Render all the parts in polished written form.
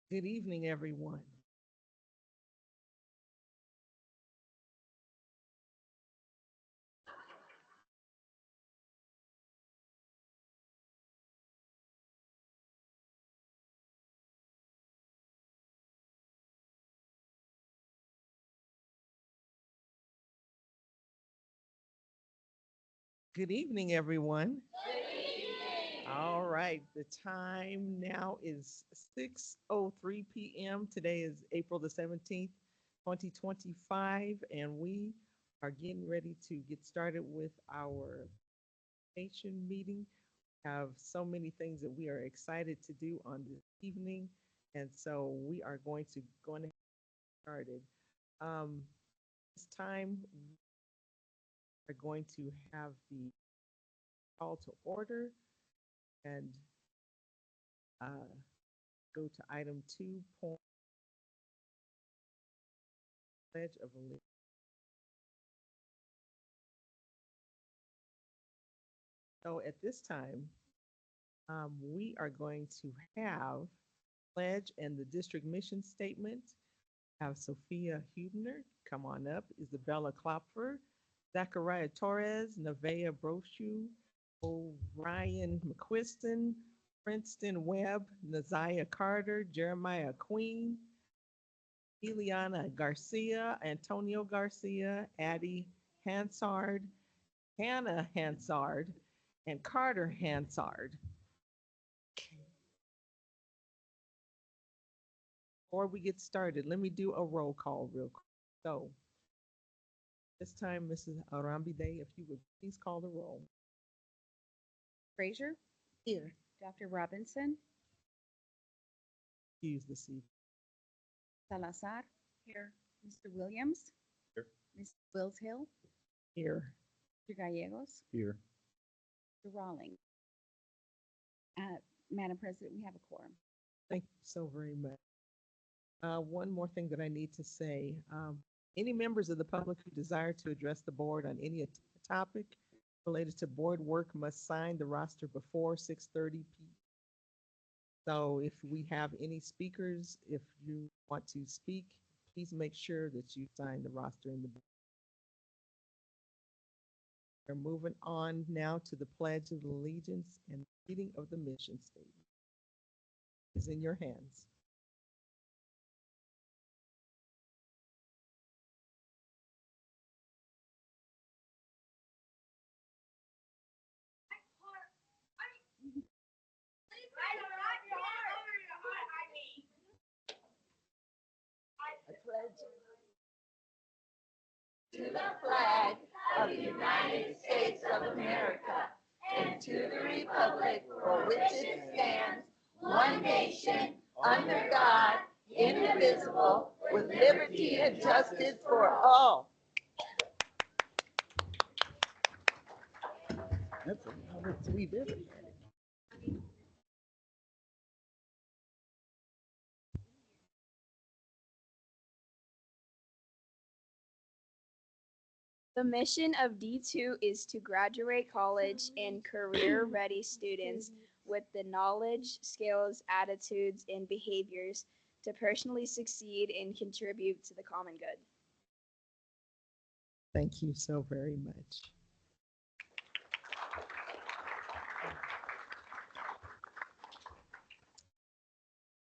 Good evening, everyone. Good evening, everyone. All right, the time now is 6:03 p.m. Today is April the 17th, 2025, and we are getting ready to get started with our nation meeting. Have so many things that we are excited to do on this evening, and so we are going to get started. Um, this time we are going to have the call to order and uh, go to item 2, pledge of allegiance. So at this time, we are going to have pledge and the district mission statement. Have Sophia Hubner come on up, Isabella Klopfer, Zachariah Torres, Nevaeh Brochu, Orion McQuiston, Princeton Webb, Naziah Carter, Jeremiah Queen, Eliana Garcia, Antonio Garcia, Addie Hansard, Hannah Hansard, and Carter Hansard. Before we get started, let me do a roll call real quick. So this time, Mrs. Arambide, if you would please call the roll. Frazier, Here. Dr. Robinson, Excuse the seat. Salazar, here. Mr. Williams, Here. Ms. Wills Hill, Here. Mr. Gallegos, Here. Mr. Rawlings. Madam President, we have a quorum. Thank you so very much. One more thing that I need to say. Any members of the public who desire to address the board on any topic related to board work must sign the roster before 6:30 p.m. So if we have any speakers, if you want to speak, please make sure that you sign the roster in the book. We're moving on now to the Pledge of Allegiance and reading of the mission statement. Is in your hands. To the flag of the United States of America and to the republic for which it stands, one nation, under God, indivisible, with liberty and justice for all. That's another 3 minutes. The mission of D2 is to graduate college and career-ready students with the knowledge, skills, attitudes, and behaviors to personally succeed and contribute to the common good. Thank you so very much.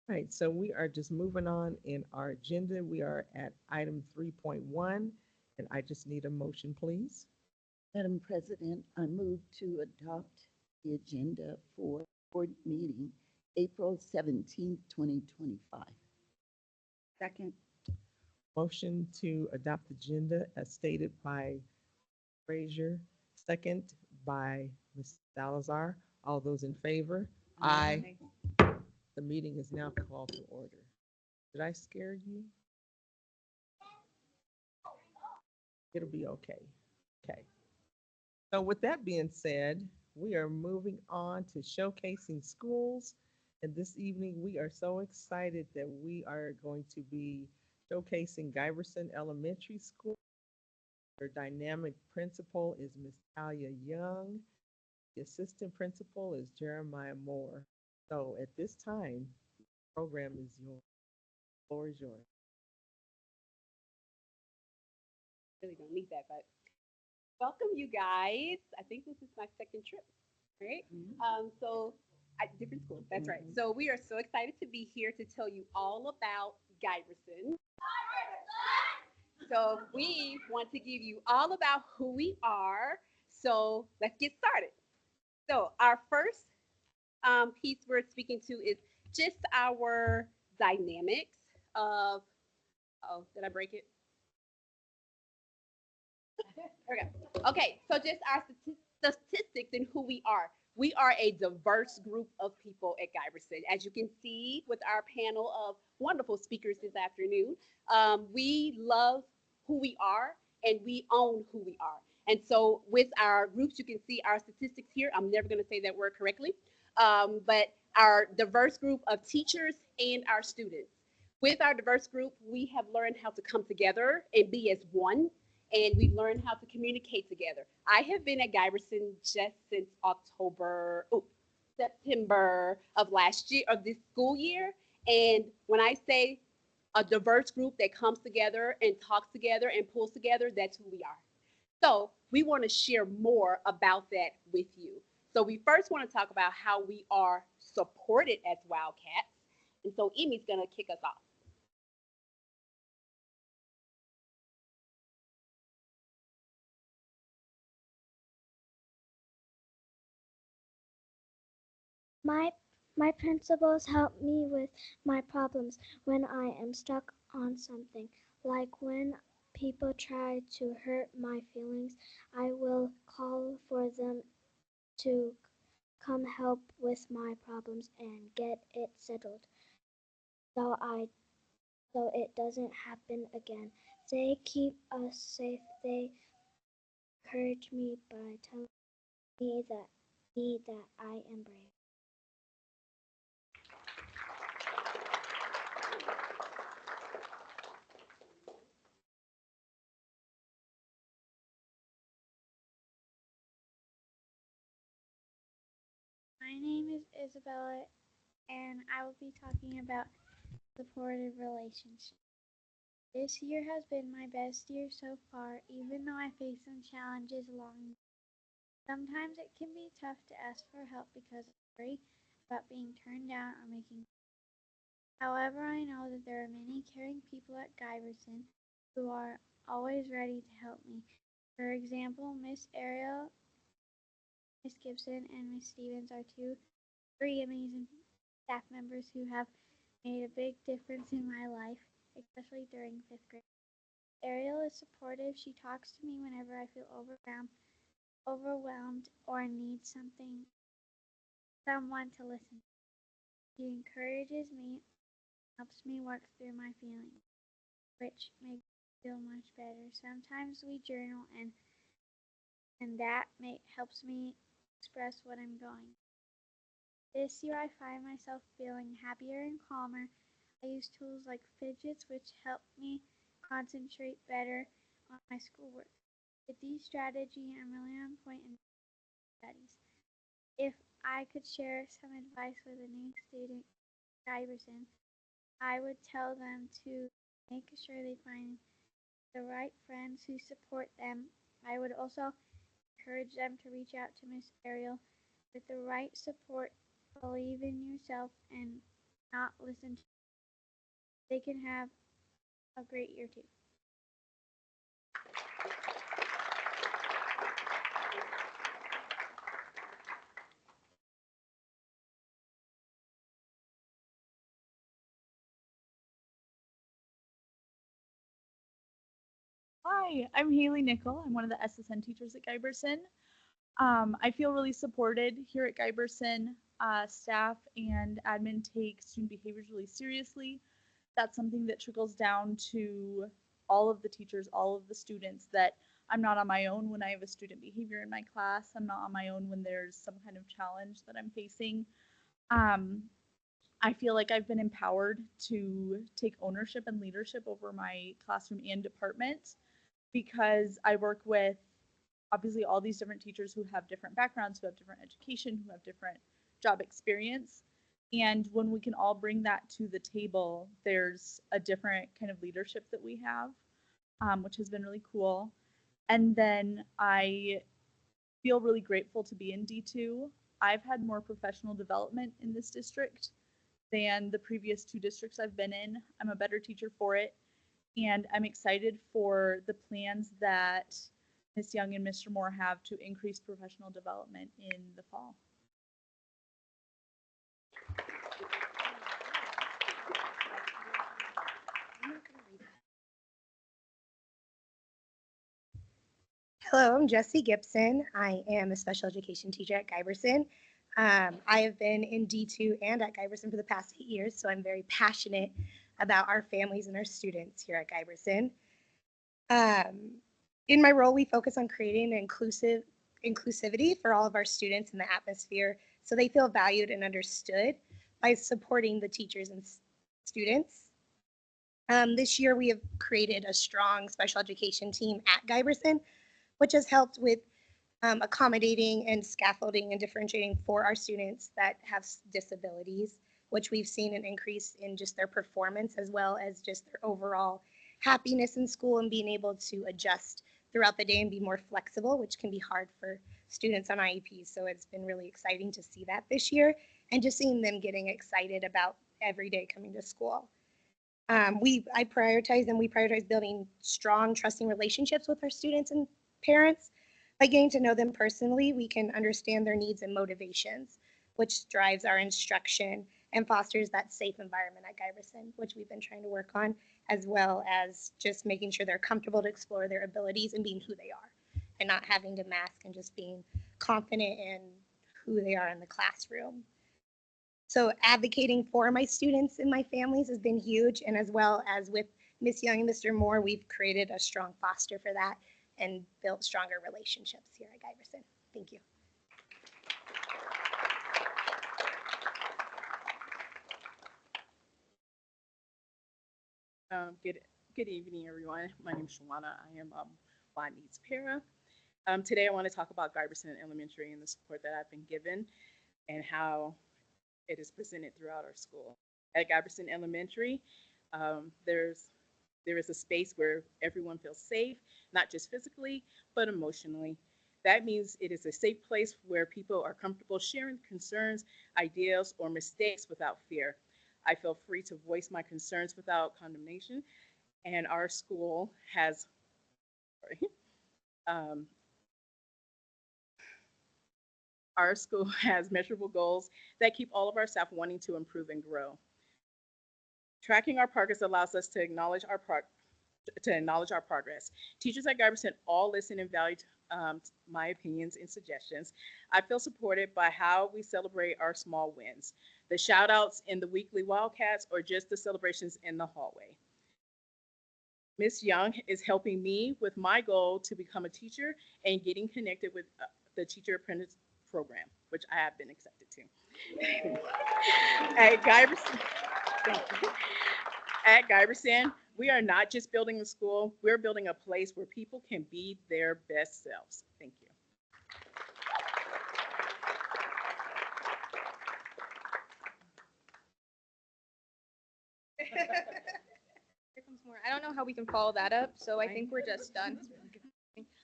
All right, so we are just moving on in our agenda. We are at item 3.1, and I just need a motion, please. Madam President, I move to adopt the agenda for board meeting April 17th, 2025. Second, Motion to adopt the agenda as stated by Frazier, second by Ms. Salazar. All those in favor? Aye. The meeting is now called to order. Did I scare you? It'll be okay. Okay. So with that being said, we are moving on to showcasing schools. And this evening, we are so excited that we are going to be showcasing Giverson Elementary School. Their dynamic principal is Miss Talia Young. The assistant principal is Jeremiah Moore. So at this time, Program is yours. Floor is yours. Really don't need that, but welcome you guys. I think this is my second trip, right? So at different schools, that's right. So we are so excited to be here to tell you all about Giverson. So we want to give you all about who we are. So let's get started. So our first piece we're speaking to is just our dynamics of, oh, did I break it? Okay. Okay, so just our statistics and who we are. We are a diverse group of people at Giverson. As you can see with our panel of wonderful speakers this afternoon, we love who we are and we own who we are. And so with our groups, you can see our statistics here. I'm never going to say that word correctly, but our diverse group of teachers and our students. With our diverse group, we have learned how to come together and be as one, and we've learned how to communicate together. I have been at Giverson just since September of last year, of this school year. And when I say a diverse group that comes together and talks together and pulls together, that's who we are. So we want to share more about that with you. So we first want to talk about how we are supported as Wildcats. And so Emmy's going to kick us off. My my principals help me with my problems when I am stuck on something. Like when people try to hurt my feelings, I will call for them to come help with my problems and get it settled so it doesn't happen again. They keep us safe. They encourage me by telling me that I am brave. My name is Isabella, and I will be talking about supportive relationships. This year has been my best year so far, even though I face some challenges along the way. Sometimes it can be tough to ask for help because I worry about being turned down or making. However, I know that there are many caring people at Giverson who are always ready to help me. For example, Miss Ariel, Miss Gibson, and Miss Stevens are three amazing staff members who have made a big difference in my life, especially during fifth grade. Ariel is supportive. She talks to me whenever I feel overwhelmed or need someone to listen. She encourages me, helps me work through my feelings, which makes me feel much better. Sometimes we journal, and that helps me express what I'm going. This year I find myself feeling happier and calmer. I use tools like fidgets, which help me concentrate better on my schoolwork. With these strategies, I'm really on point in studies. If I could share some advice with a new student at Iverson, I would tell them to make sure they find the right friends who support them. I would also encourage them to reach out to Miss Ariel with the right support. Believe in yourself and not listen to. They can have a great year too. Hi, I'm Haley Nickel. I'm one of the SSN teachers at Giberson. I feel really supported here at Giberson. Staff and admin take student behaviors really seriously. That's something that trickles down to all of the teachers, all of the students, that I'm not on my own when I have a student behavior in my class. I'm not on my own when there's some kind of challenge that I'm facing. I feel like I've been empowered to take ownership and leadership over my classroom and department because I work with obviously all these different teachers who have different backgrounds, who have different education, who have different job experience. And when we can all bring that to the table, there's a different kind of leadership that we have, which has been really cool. And then I feel really grateful to be in D2. I've had more professional development in this district than the previous 2 districts I've been in. I'm a better teacher for it. And I'm excited for the plans that Ms. Young and Mr. Moore have to increase professional development in the fall. Hello, I'm Jessie Gibson. I am a special education teacher at Guyberson. I have been in D2 and at Guyberson for the past 8 years, so I'm very passionate about our families and our students here at Guyberson. In my role, we focus on creating an inclusivity for all of our students in the atmosphere so they feel valued and understood by supporting the teachers and students. This year, we have created a strong special education team at Guyberson, which has helped with accommodating and scaffolding and differentiating for our students that have disabilities, which we've seen an increase in just their performance as well as just their overall happiness in school and being able to adjust throughout the day and be more flexible, which can be hard for students on IEPs. So it's been really exciting to see that this year and just seeing them getting excited about every day coming to school. We prioritize building strong, trusting relationships with our students and parents. By getting to know them personally, we can understand their needs and motivations, which drives our instruction and fosters that safe environment at Guyberson, which we've been trying to work on, as well as just making sure they're comfortable to explore their abilities and being who they are and not having to mask and just being confident in who they are in the classroom. So advocating for my students and my families has been huge, and as well as with Ms. Young and Mr. Moore, we've created a strong foster for that and built stronger relationships here at Guyberson. Thank you. Good evening, everyone. My name is Shawana. I am Bond Needs Para. Today, I want to talk about Guyberson Elementary and the support that I've been given and how it is presented throughout our school. At Guyberson Elementary, there is a space where everyone feels safe, not just physically, but emotionally. That means it is a safe place where people are comfortable sharing concerns, ideas, or mistakes without fear. I feel free to voice my concerns without condemnation, and our school has, our school has measurable goals that keep all of our staff wanting to improve and grow. Tracking our progress allows us to acknowledge our progress. Teachers at Guyberson all listen and value my opinions and suggestions. I feel supported by how we celebrate our small wins, the shout outs in the weekly Wildcats, or just the celebrations in the hallway. Ms. Young is helping me with my goal to become a teacher and getting connected with the Teacher Apprentice Program, which I have been accepted to. At Guyberson, at Guyberson, we are not just building a school, we're building a place where people can be their best selves. Thank you. Here comes more. I don't know how we can follow that up, so I think we're just done.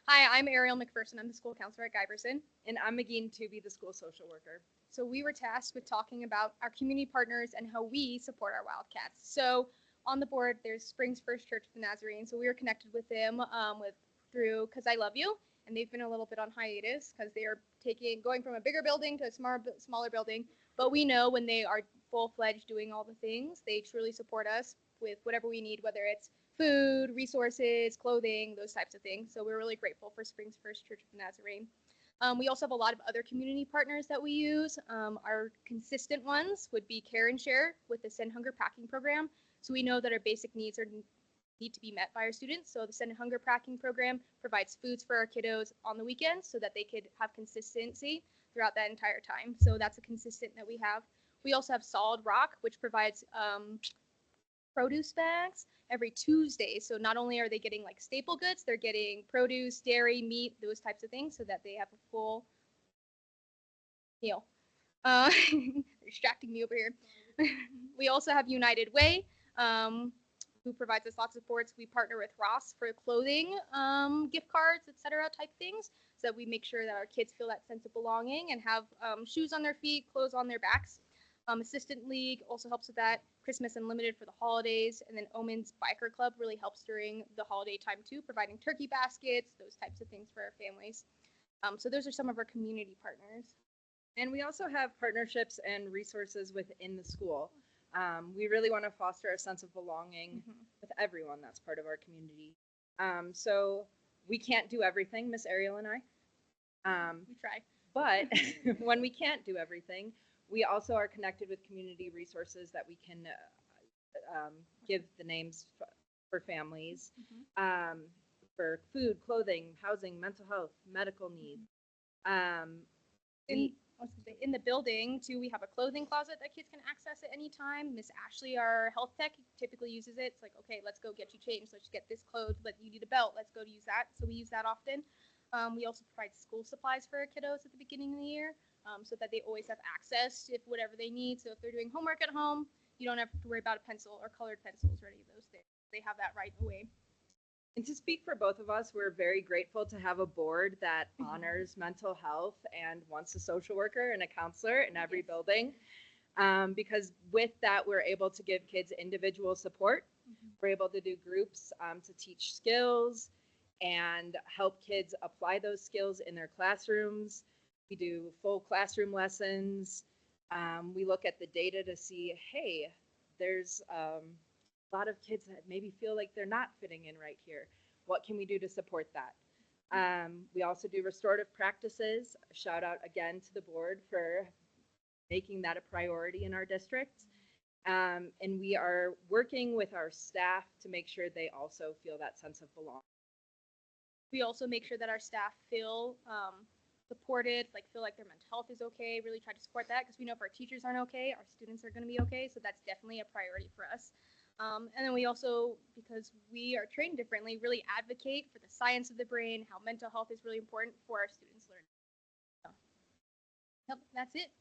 Hi, I'm Ariel McPherson. I'm the school counselor at Guyberson. And I'm McGee to be the school social worker. So we were tasked with talking about our community partners and how we support our Wildcats. So on the board, there's Springs First Church of the Nazarene. So we were connected with them through Cause I Love You, and they've been a little bit on hiatus because they are going from a bigger building to a smaller building. But we know when they are full-fledged doing all the things, they truly support us with whatever we need, whether it's food, resources, clothing, those types of things. So we're really grateful for Springs First Church of the Nazarene. We also have a lot of other community partners that we use. Our consistent ones would be Care and Share with the Send Hunger Packing Program. So we know that our basic needs need to be met by our students. So the Send Hunger Packing Program provides foods for our kiddos on the weekends so that they could have consistency throughout that entire time. So that's a consistent that we have. We also have Solid Rock, which provides produce bags every Tuesday. So not only are they getting like staple goods, they're getting produce, dairy, meat, those types of things so that they have a full meal. They're distracting me over here. We also have United Way, who provides us lots of supports. We partner with Ross for clothing, gift cards, etc. type things, so that we make sure that our kids feel that sense of belonging and have shoes on their feet, clothes on their backs. Assistant League also helps with that. Christmas Unlimited for the holidays, and then Omen's Biker Club really helps during the holiday time too, providing turkey baskets, those types of things for our families. So those are some of our community partners. And we also have partnerships and resources within the school. We really want to foster a sense of belonging with everyone that's part of our community. So we can't do everything, Miss Ariel and I. We try. But when we can't do everything, we also are connected with community resources that we can give the names for families, for food, clothing, housing, mental health, medical needs. In the building too, we have a clothing closet that kids can access at any time. Miss Ashley, our health tech, typically uses it. It's like, okay, let's go get you changed. Let's get this clothes. But you need a belt. Let's go to use that. So we use that often. We also provide school supplies for our kiddos at the beginning of the year, so that they always have access to whatever they need. So if they're doing homework at home, you don't have to worry about a pencil or colored pencils or any of those things. They have that right away. And to speak for both of us, we're very grateful to have a board that honors mental health and wants a social worker and a counselor in every building. Because with that, we're able to give kids individual support. We're able to do groups to teach skills and help kids apply those skills in their classrooms. We do full classroom lessons. We look at the data to see, hey, there's a lot of kids that maybe feel like they're not fitting in right here. What can we do to support that? We also do restorative practices. Shout out again to the board for making that a priority in our district. And we are working with our staff to make sure they also feel that sense of belonging. We also make sure that our staff feel supported, like feel like their mental health is okay, really try to support that, because we know if our teachers aren't okay, our students are going to be okay. So that's definitely a priority for us. And then we also, because we are trained differently, really advocate for the science of the brain, how mental health is really important for our students' learning. So, yep, that's it.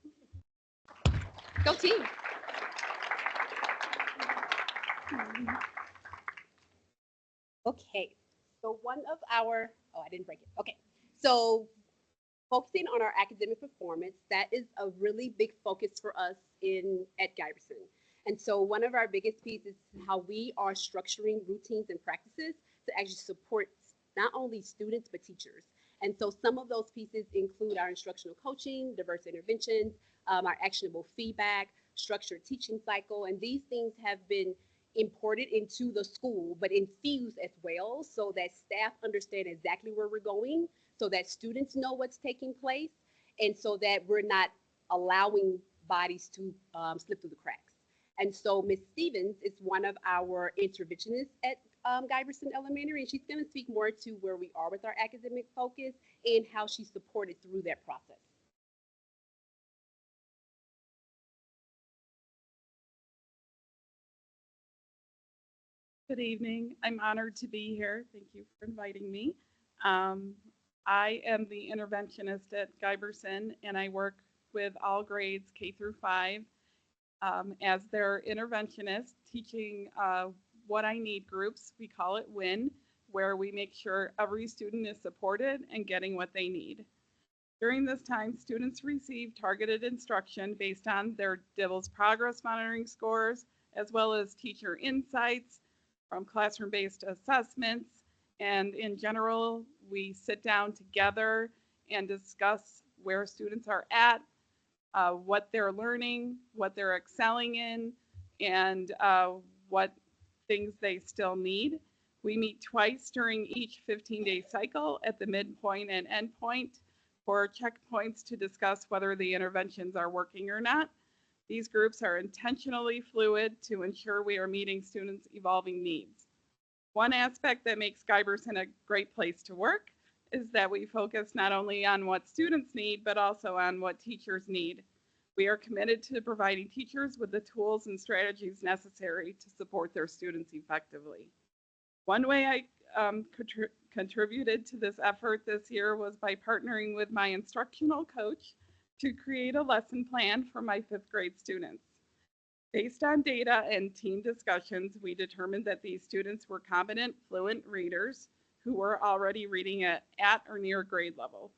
Go team. Okay, so one of our, oh, I didn't break it. Okay, so focusing on our academic performance, that is a really big focus for us at Giberson. And so one of our biggest pieces is how we are structuring routines and practices to actually support not only students, but teachers. And so some of those pieces include our instructional coaching, diverse interventions, our actionable feedback, structured teaching cycle, and these things have been imported into the school, but infused as well, so that staff understand exactly where we're going, so that students know what's taking place, and so that we're not allowing bodies to slip through the cracks. And so Ms. Stevens is one of our interventionists at Giberson Elementary, and she's going to speak more to where we are with our academic focus and how she's supported through that process. Good evening. I'm honored to be here. Thank you for inviting me. I am the interventionist at Giberson, and I work with all grades K through 5 as their interventionist, teaching what I need groups. We call it WIN, where we make sure every student is supported and getting what they need. During this time, students receive targeted instruction based on their DIBELS progress monitoring scores, as well as teacher insights from classroom-based assessments. And in general, we sit down together and discuss where students are at, what they're learning, what they're excelling in, and what things they still need. We meet twice during each 15-day cycle at the midpoint and endpoint for checkpoints to discuss whether the interventions are working or not. These groups are intentionally fluid to ensure we are meeting students' evolving needs. One aspect that makes Giberson a great place to work is that we focus not only on what students need, but also on what teachers need. We are committed to providing teachers with the tools and strategies necessary to support their students effectively. One way I contributed to this effort this year was by partnering with my instructional coach to create a lesson plan for my 5th grade students. Based on data and team discussions, we determined that these students were competent, fluent readers who were already reading at or near grade level.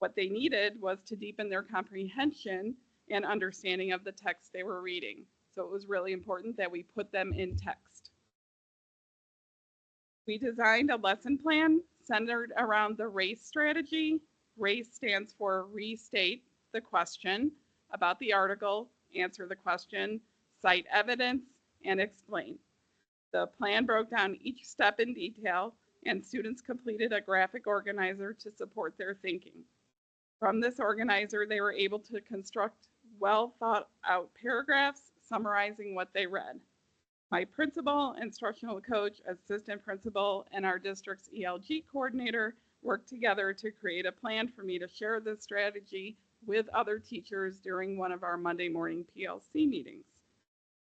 What they needed was to deepen their comprehension and understanding of the text they were reading. So it was really important that we put them in text. We designed a lesson plan centered around the RACE strategy. RACE stands for restate the question about the article, answer the question, cite evidence, and explain. The plan broke down each step in detail, and students completed a graphic organizer to support their thinking. From this organizer, they were able to construct well thought out paragraphs summarizing what they read. My principal, instructional coach, assistant principal, and our district's ELG coordinator worked together to create a plan for me to share this strategy with other teachers during one of our Monday morning PLC meetings.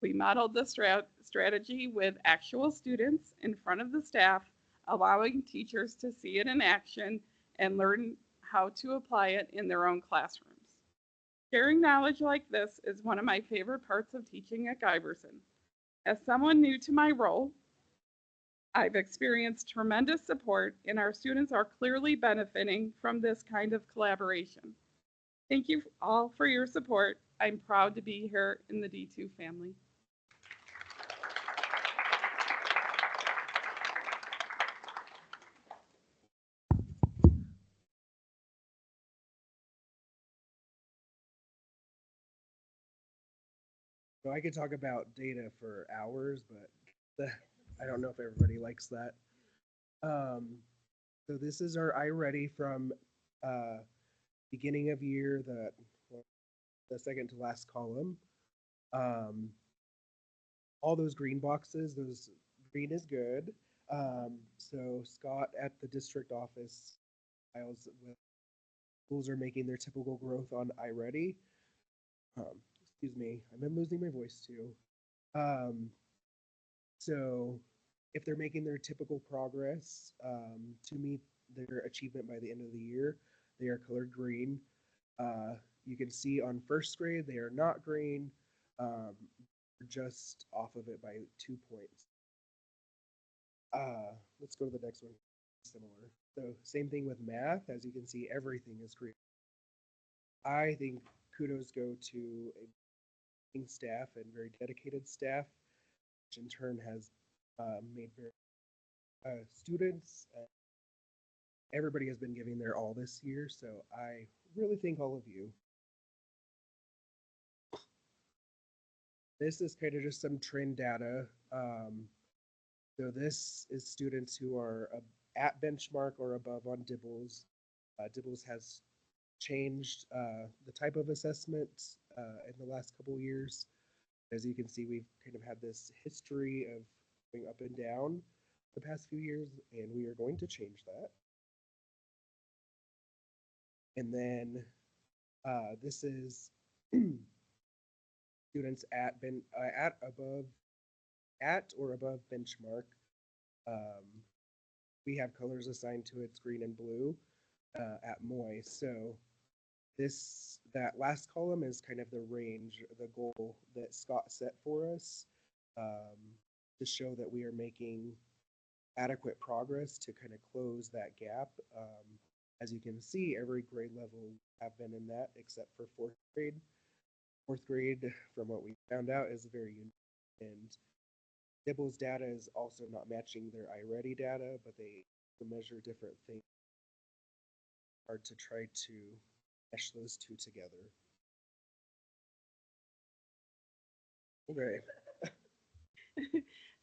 We modeled the strategy with actual students in front of the staff, allowing teachers to see it in action and learn how to apply it in their own classrooms. Sharing knowledge like this is one of my favorite parts of teaching at Guyberson. As someone new to my role, I've experienced tremendous support, and our students are clearly benefiting from this kind of collaboration. Thank you all for your support. I'm proud to be here in the D2 family. So I could talk about data for hours, but I don't know if everybody likes that. So this is our iReady from beginning of year, the second to last column. All those green boxes, those green is good. So Scott at the district office files with schools are making their typical growth on iReady. Excuse me, I've been losing my voice too. So if they're making their typical progress to meet their achievement by the end of the year, they are colored green. You can see on first grade, they are not green, just off of it by 2 points. Let's go to the next one, similar. So same thing with math, as you can see, everything is green. I think kudos go to a staff and very dedicated staff, which in turn has made very students. Everybody has been giving their all this year, so I really thank all of you. This is kind of just some trend data. So this is students who are at benchmark or above on DIBELS. DIBELS has changed the type of assessment in the last couple of years. As you can see, we've kind of had this history of going up and down the past few years, and we are going to change that. And then this is students at or above benchmark. We have colors assigned to it, green and blue at MOI. So that last column is kind of the range, the goal that Scott set for us to show that we are making adequate progress to kind of close that gap. As you can see, every grade level have been in that except for fourth grade. Fourth grade, from what we found out, is very unique, and DIBELS data is also not matching their iReady data, but they measure different things. Hard to try to mesh those two together. Okay.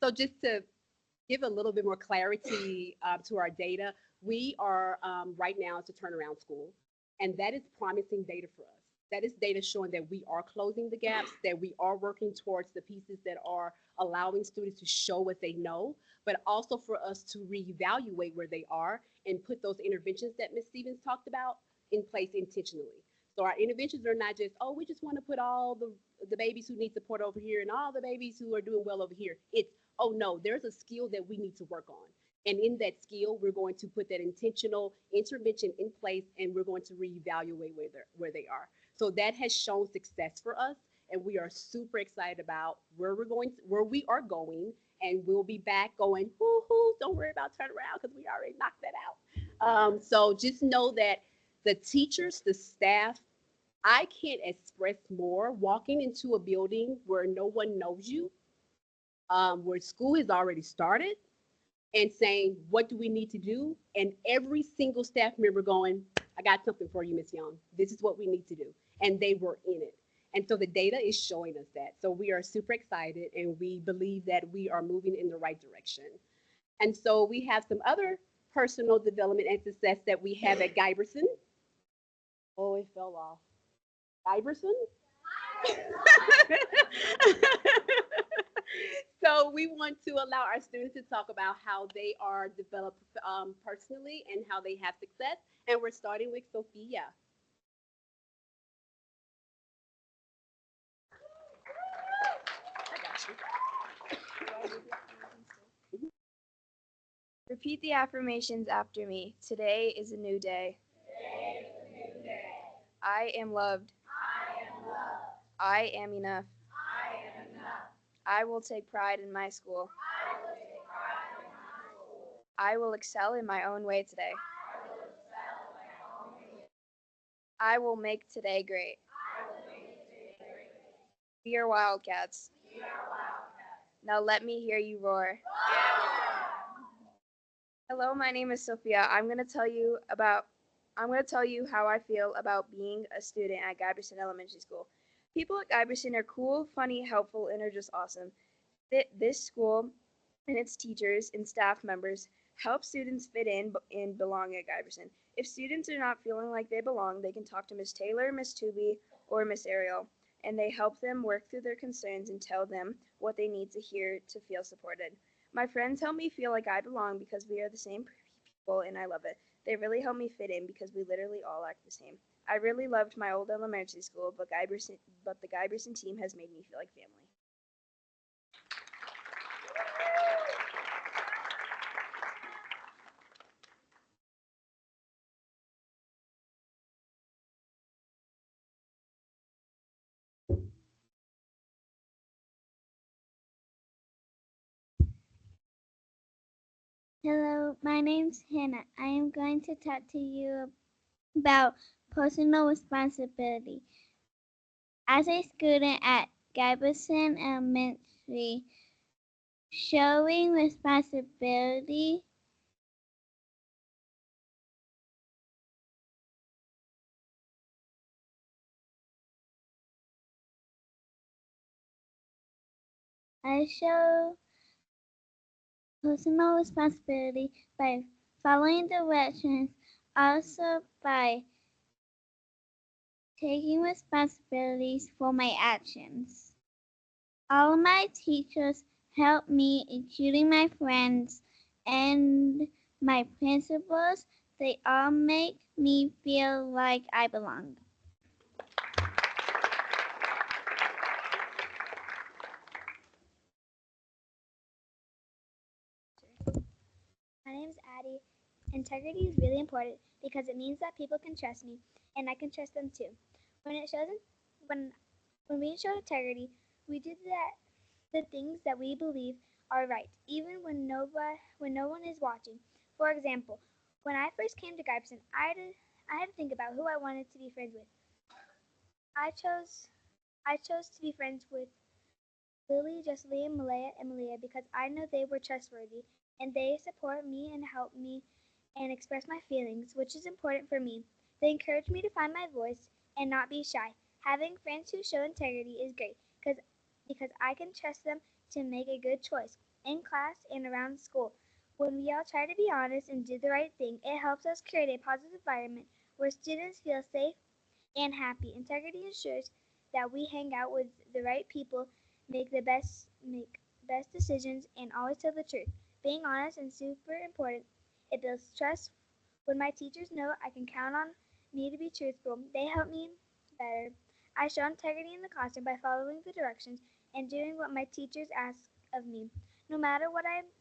So just to give a little bit more clarity to our data, we are right now it's a turnaround school, and that is promising data for us. That is data showing that we are closing the gaps, that we are working towards the pieces that are allowing students to show what they know, but also for us to reevaluate where they are and put those interventions that Ms. Stevens talked about in place intentionally. So our interventions are not just, oh, we just want to put all the babies who need support over here and all the babies who are doing well over here. It's, oh no, there's a skill that we need to work on. And in that skill, we're going to put that intentional intervention in place, and we're going to reevaluate where they are. So that has shown success for us, and we are super excited about where we are going, and we'll be back going, hoo hoo, don't worry about turn around because we already knocked that out. So just know that the teachers, the staff, I can't express more walking into a building where no one knows you, where school has already started, and saying, what do we need to do? And every single staff member going, I got something for you, Miss Young. This is what we need to do. And they were in it. And so the data is showing us that. So we are super excited, and we believe that we are moving in the right direction. And so we have some other personal development and success that we have at Giberson. Oh, it fell off. Giberson? So we want to allow our students to talk about how they are developed personally and how they have success. And we're starting with Sophia. Repeat the affirmations after me. Today is a new day. I am loved. I am enough. I will take pride in my school. I will excel in my own way today. I will make today great. We are Wildcats. Now let me hear you roar. Hello, my name is Sophia. I'm going to tell you how I feel about being a student at Giberson Elementary School. People at Giberson are cool, funny, helpful, and are just awesome. This school and its teachers and staff members help students fit in and belong at Giberson. If students are not feeling like they belong, they can talk to Miss Taylor, Miss Tooby, or Miss Ariel, and they help them work through their concerns and tell them what they need to hear to feel supported. My friends help me feel like I belong because we are the same people, and I love it. They really help me fit in because we literally all act the same. I really loved my old elementary school, but the Giberson team has made me feel like family. Hello, my name's Hannah. I am going to talk to you about personal responsibility. As a student at Giberson Elementary, showing responsibility I show personal responsibility by following directions, also by taking responsibilities for my actions. All my teachers help me, including my friends and my principals. They all make me feel like I belong. My name is Addie. Integrity is really important because it means that people can trust me and I can trust them too. When it shows when when we show integrity, we do the things that we believe are right, even when no one is watching. For example, when I first came to Gibson, I had to think about who I wanted to be friends with. I chose to be friends with Lily, Jocelyn, Malaya, and Malia because I know they were trustworthy and they support me and help me and express my feelings, which is important for me. They encourage me to find my voice and not be shy. Having friends who show integrity is great because I can trust them to make a good choice in class and around school. When we all try to be honest and do the right thing, it helps us create a positive environment where students feel safe and happy. Integrity ensures that we hang out with the right people, make best decisions, and always tell the truth. Being honest is super important. It builds trust. When my teachers know I can count on me to be truthful, they help me better. I show integrity in the classroom by following the directions and doing what my teachers ask of me, no matter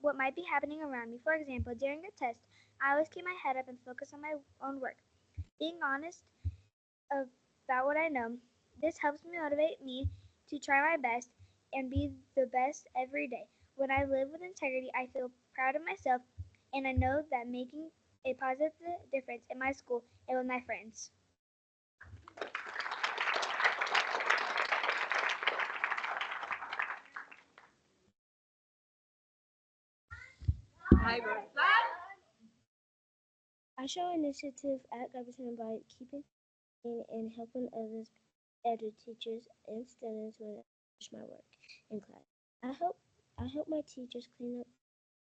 what might be happening around me. For example, during a test, I always keep my head up and focus on my own work. Being honest of about what I know. This helps me motivate me to try my best and be the best every day. When I live with integrity, I feel proud of myself and I know that making a positive difference in my school and with my friends. I show initiative at Jefferson by keeping and helping others, other teachers and students when I finish my work in class. I help I help my teachers clean up.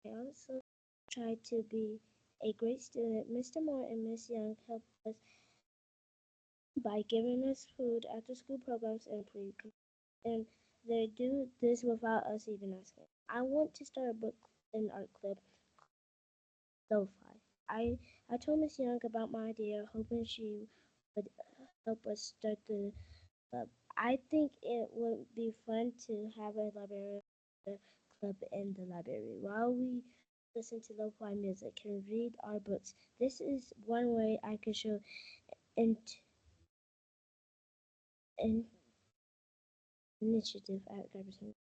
I also try to be a great student. Mr. Moore and Miss Young help us by giving us food after school programs and and they do this without us even asking. I want to start a book and art club, Lo-Fi. I told Miss Young about my idea, hoping she would help us start the club. I think it would be fun to have a library club in the library while we listen to lo-fi music and read our books. This is one way I could show in, in initiative at Jefferson.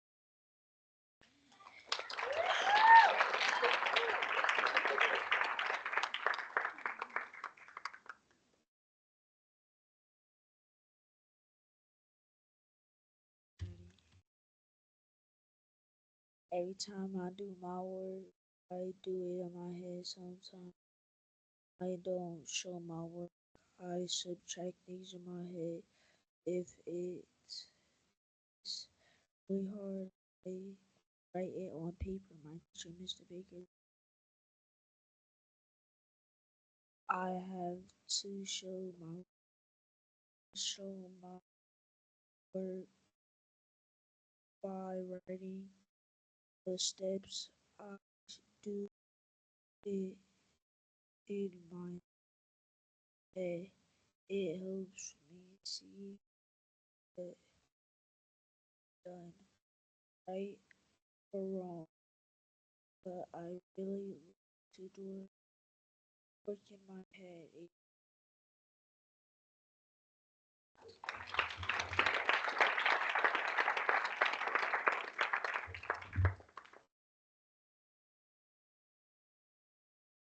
Every time I do my work, I do it in my head sometimes. I don't show my work. I subtract things in my head. If it's really hard, I write it on paper. My teacher, Mr. Baker, I have to show my work by writing the steps I do it in my head. It helps me see it done right or wrong, but I really like to do work in my head.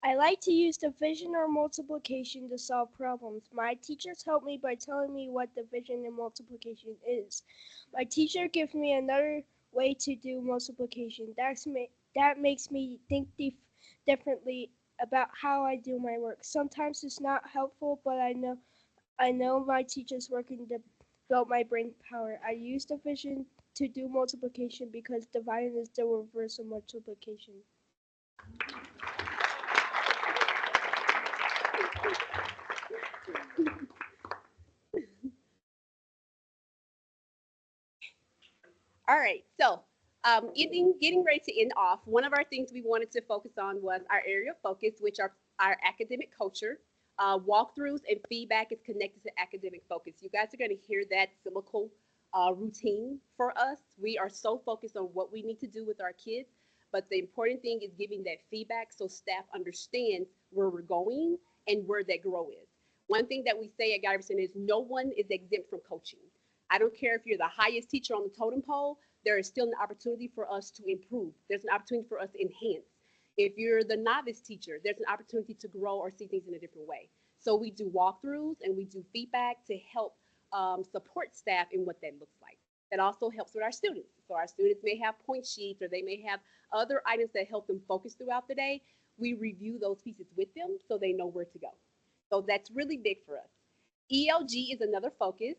I like to use division or multiplication to solve problems. My teachers help me by telling me what division and multiplication is. My teacher gives me another way to do multiplication. That makes me think differently about how I do my work. Sometimes it's not helpful, but I know my teachers working to build my brain power. I use division to do multiplication because dividing is the reverse of multiplication. All right, so getting ready to end off, one of our things we wanted to focus on was our area of focus, which are our academic culture. Walkthroughs and feedback is connected to academic focus. You guys are going to hear that cyclical routine for us. We are so focused on what we need to do with our kids, but the important thing is giving that feedback so staff understands where we're going and where that grow is. One thing that we say at Giverson is no one is exempt from coaching. I don't care if you're the highest teacher on the totem pole, there is still an opportunity for us to improve. There's an opportunity for us to enhance. If you're the novice teacher, there's an opportunity to grow or see things in a different way. So we do walkthroughs and we do feedback to help support staff in what that looks like. That also helps with our students. So our students may have point sheets or they may have other items that help them focus throughout the day. We review those pieces with them so they know where to go. So that's really big for us. ELG is another focus.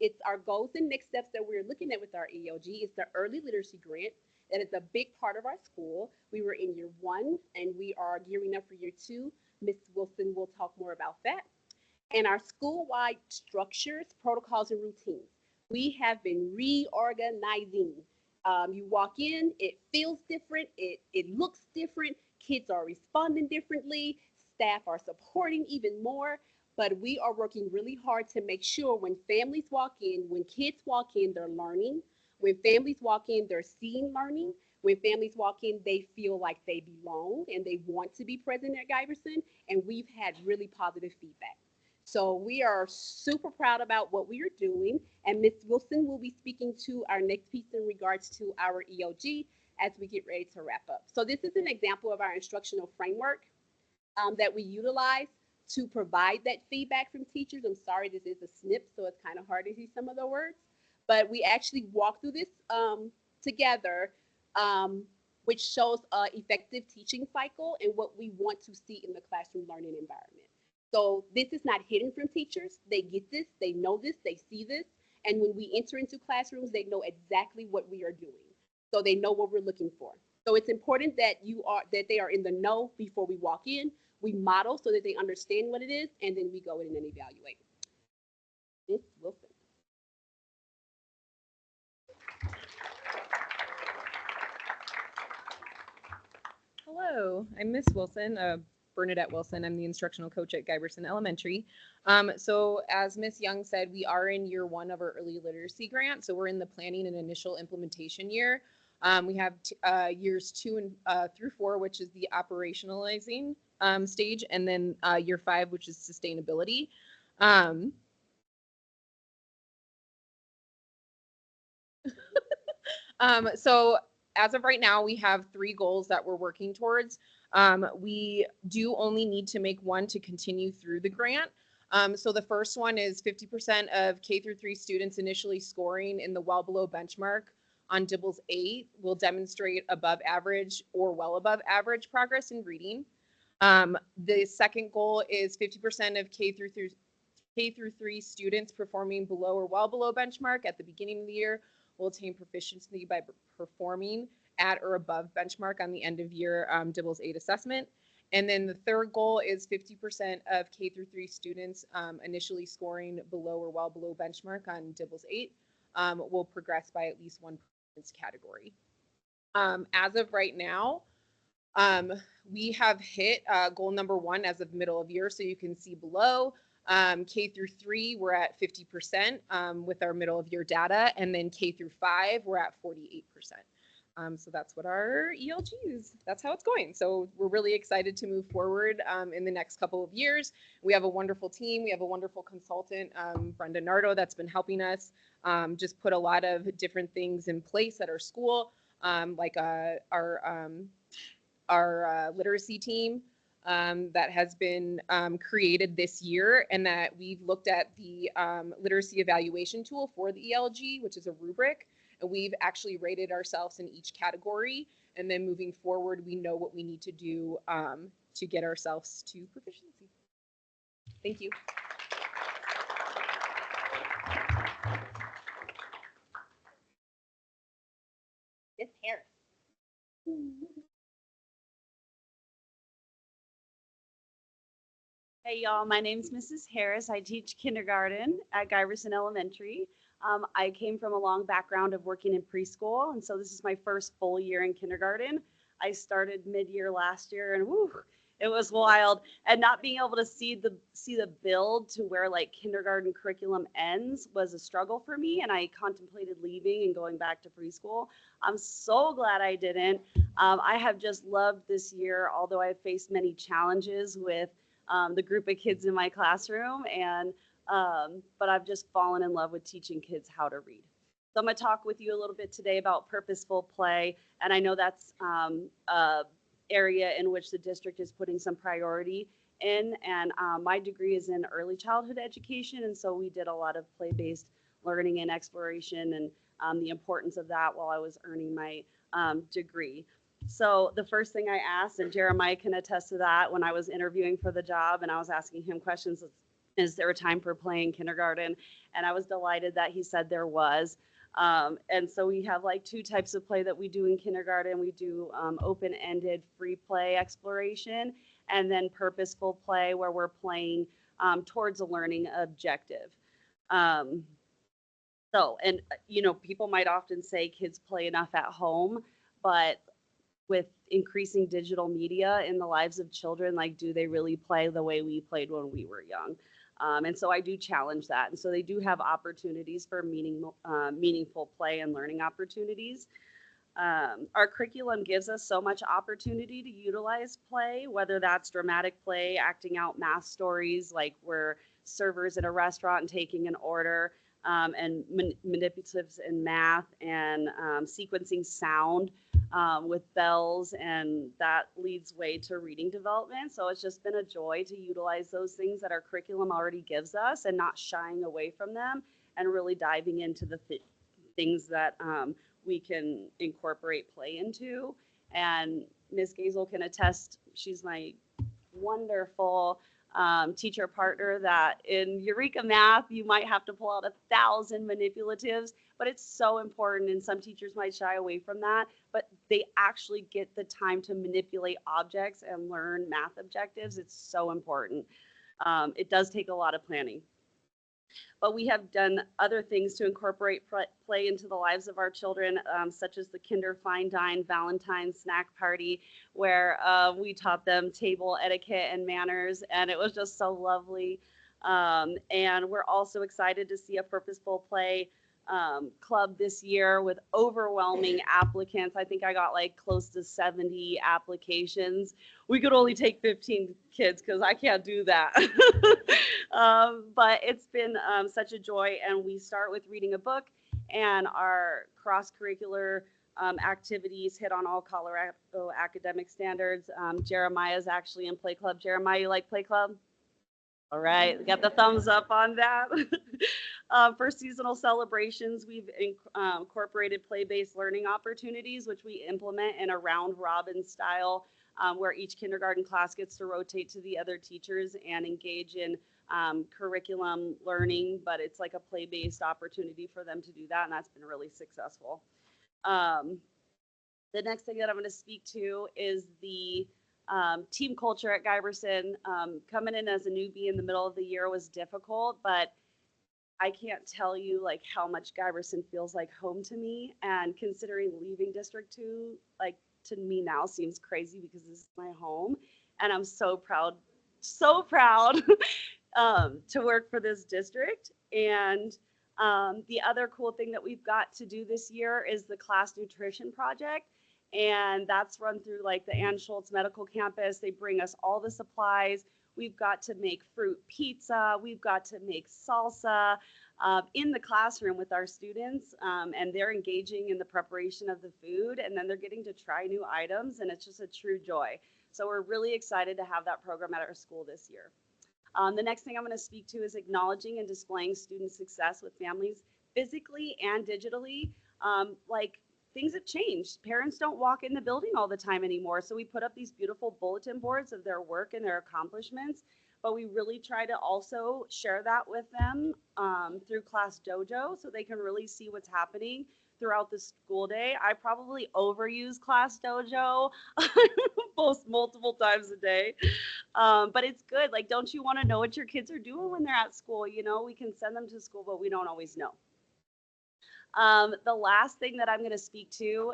It's our goals and next steps that we're looking at with our ELG. It's the early literacy grant. That is a big part of our school. We were in year 1 and we are gearing up for year 2. Ms. Wilson will talk more about that. And our school-wide structures, protocols, and routines. We have been reorganizing. You walk in, it feels different, it looks different, kids are responding differently, staff are supporting even more, but we are working really hard to make sure when families walk in, when kids walk in, they're learning. When families walk in, they're seeing learning. When families walk in, they feel like they belong and they want to be present at Giverson, and we've had really positive feedback. So we are super proud about what we are doing, and Ms. Wilson will be speaking to our next piece in regards to our EOG as we get ready to wrap up. So this is an example of our instructional framework that we utilize to provide that feedback from teachers. I'm sorry, this is a snip, so it's kind of hard to see some of the words, but we actually walk through this together, which shows an effective teaching cycle and what we want to see in the classroom learning environment. So this is not hidden from teachers. They get this, they know this, they see this, and when we enter into classrooms, they know exactly what we are doing. So they know what we're looking for. So it's important that they are in the know before we walk in. We model so that they understand what it is, and then we go in and evaluate. Ms. Wilson. Hello, I'm Miss Wilson, Bernadette Wilson. I'm the instructional coach at Guyberson Elementary. So as Miss Young said, we are in year 1 of our early literacy grant. So we're in the planning and initial implementation year. We have years 2 through 4, which is the operationalizing stage, and then year 5, which is sustainability. So as of right now, we have 3 goals that we're working towards. We do only need to make 1 to continue through the grant. So the first one is 50% of K through 3 students initially scoring in the well below benchmark on DIBELS 8 will demonstrate above average or well above average progress in reading. The second goal is 50% of K through 3 students performing below or well below benchmark at the beginning of the year will attain proficiency by performing at or above benchmark on the end of year DIBELS 8 assessment. And then the third goal is 50% of K through 3 students initially scoring below or well below benchmark on DIBELS 8 will progress by at least 1 performance category. As of right now, we have hit goal number 1 as of middle of year. So you can see below, K through 3, we're at 50% with our middle of year data. And then K through 5, we're at 48%. So that's what our ELG is. That's how it's going. So we're really excited to move forward in the next couple of years. We have a wonderful team. We have a wonderful consultant, Brenda Nardo, that's been helping us just put a lot of different things in place at our school, like our literacy team that has been created this year, and that we've looked at the literacy evaluation tool for the ELG, which is a rubric. And we've actually rated ourselves in each category. And then moving forward, we know what we need to do to get ourselves to proficiency. Thank you. Ms. Harris. Hey y'all, my name's Mrs. Harris. I teach kindergarten at Guyberson Elementary. I came from a long background of working in preschool, and so this is my first full year in kindergarten. I started mid-year last year, and woo, it was wild. And not being able to see the build to where like kindergarten curriculum ends was a struggle for me, and I contemplated leaving and going back to preschool. I'm so glad I didn't. I have just loved this year, although I've faced many challenges with the group of kids in my classroom, and but I've just fallen in love with teaching kids how to read. So I'm going to talk with you a little bit today about purposeful play, and I know that's an area in which the district is putting some priority in, and my degree is in early childhood education, and so we did a lot of play-based learning and exploration, and the importance of that while I was earning my degree. So the first thing I asked, and Jeremiah can attest to that, when I was interviewing for the job and I was asking him questions, is there a time for play in kindergarten? And I was delighted that he said there was. And so we have like 2 types of play that we do in kindergarten. We do open-ended free play exploration, and then purposeful play where we're playing towards a learning objective. And you know, people might often say kids play enough at home, but with increasing digital media in the lives of children, like, do they really play the way we played when we were young? And so I do challenge that. And so they do have opportunities for meaningful play and learning opportunities. Our curriculum gives us so much opportunity to utilize play, whether that's dramatic play, acting out math stories, like we're servers at a restaurant and taking an order, and manipulatives in math, and sequencing sound with bells, and that leads way to reading development. So it's just been a joy to utilize those things that our curriculum already gives us and not shying away from them, and really diving into the things that we can incorporate play into. And Ms. Gazel can attest, she's my wonderful teacher partner, that in Eureka Math, you might have to pull out 1,000 manipulatives, but it's so important, and some teachers might shy away from that, but they actually get the time to manipulate objects and learn math objectives. It's so important. It does take a lot of planning. But we have done other things to incorporate play into the lives of our children, such as the Kinder Fine Dine Valentine's snack party, where we taught them table etiquette and manners, and it was just so lovely. And we're also excited to see a purposeful play club this year with overwhelming applicants. I think I got like close to 70 applications. We could only take 15 kids because I can't do that. But it's been such a joy, and we start with reading a book, and our cross-curricular activities hit on all Colorado academic standards. Jeremiah's actually in Play Club. Jeremiah, you like Play Club? All right, got the thumbs up on that. For seasonal celebrations, we've incorporated play-based learning opportunities, which we implement in a round-robin style, where each kindergarten class gets to rotate to the other teachers and engage in curriculum learning, but it's like a play-based opportunity for them to do that, and that's been really successful. The next thing that I'm going to speak to is the team culture at Guyberson. Coming in as a newbie in the middle of the year was difficult, but I can't tell you like how much Guyberson feels like home to me. And considering leaving District 2, like to me now seems crazy because this is my home, and I'm so proud to work for this district. And the other cool thing that we've got to do this year is the class nutrition project. And that's run through like the Ann Schultz Medical Campus. They bring us all the supplies. We've got to make fruit pizza. We've got to make salsa in the classroom with our students. And they're engaging in the preparation of the food. And then they're getting to try new items. And it's just a true joy. So we're really excited to have that program at our school this year. The next thing I'm going to speak to is acknowledging and displaying student success with families physically and digitally. Like things have changed. Parents don't walk in the building all the time anymore. So we put up these beautiful bulletin boards of their work and their accomplishments, but we really try to also share that with them through Class Dojo so they can really see what's happening throughout the school day. I probably overuse Class Dojo multiple times a day, but it's good. Like, don't you want to know what your kids are doing when they're at school? You know, we can send them to school, but we don't always know. The last thing that I'm going to speak to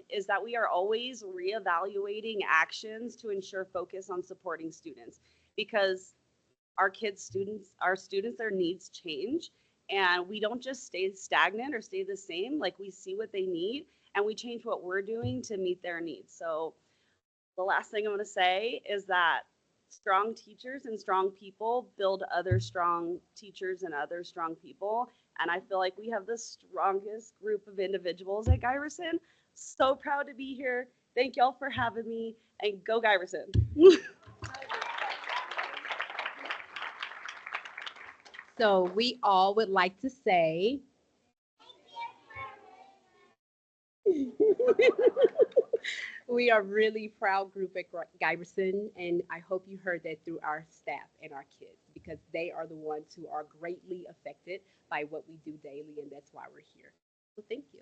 is that we are always reevaluating actions to ensure focus on supporting students, because our students, their needs change, and we don't just stay stagnant or stay the same. Like, we see what they need and we change what we're doing to meet their needs. So the last thing I'm going to say is that strong teachers and strong people build other strong teachers and other strong people. And I feel like we have the strongest group of individuals at Guyberson. So proud to be here. Thank y'all for having me, and go Guyberson. So we all would like to say, we are a really proud group at Guyberson, and I hope you heard that through our staff and our kids, because they are the ones who are greatly affected by what we do daily, and that's why we're here. So thank you.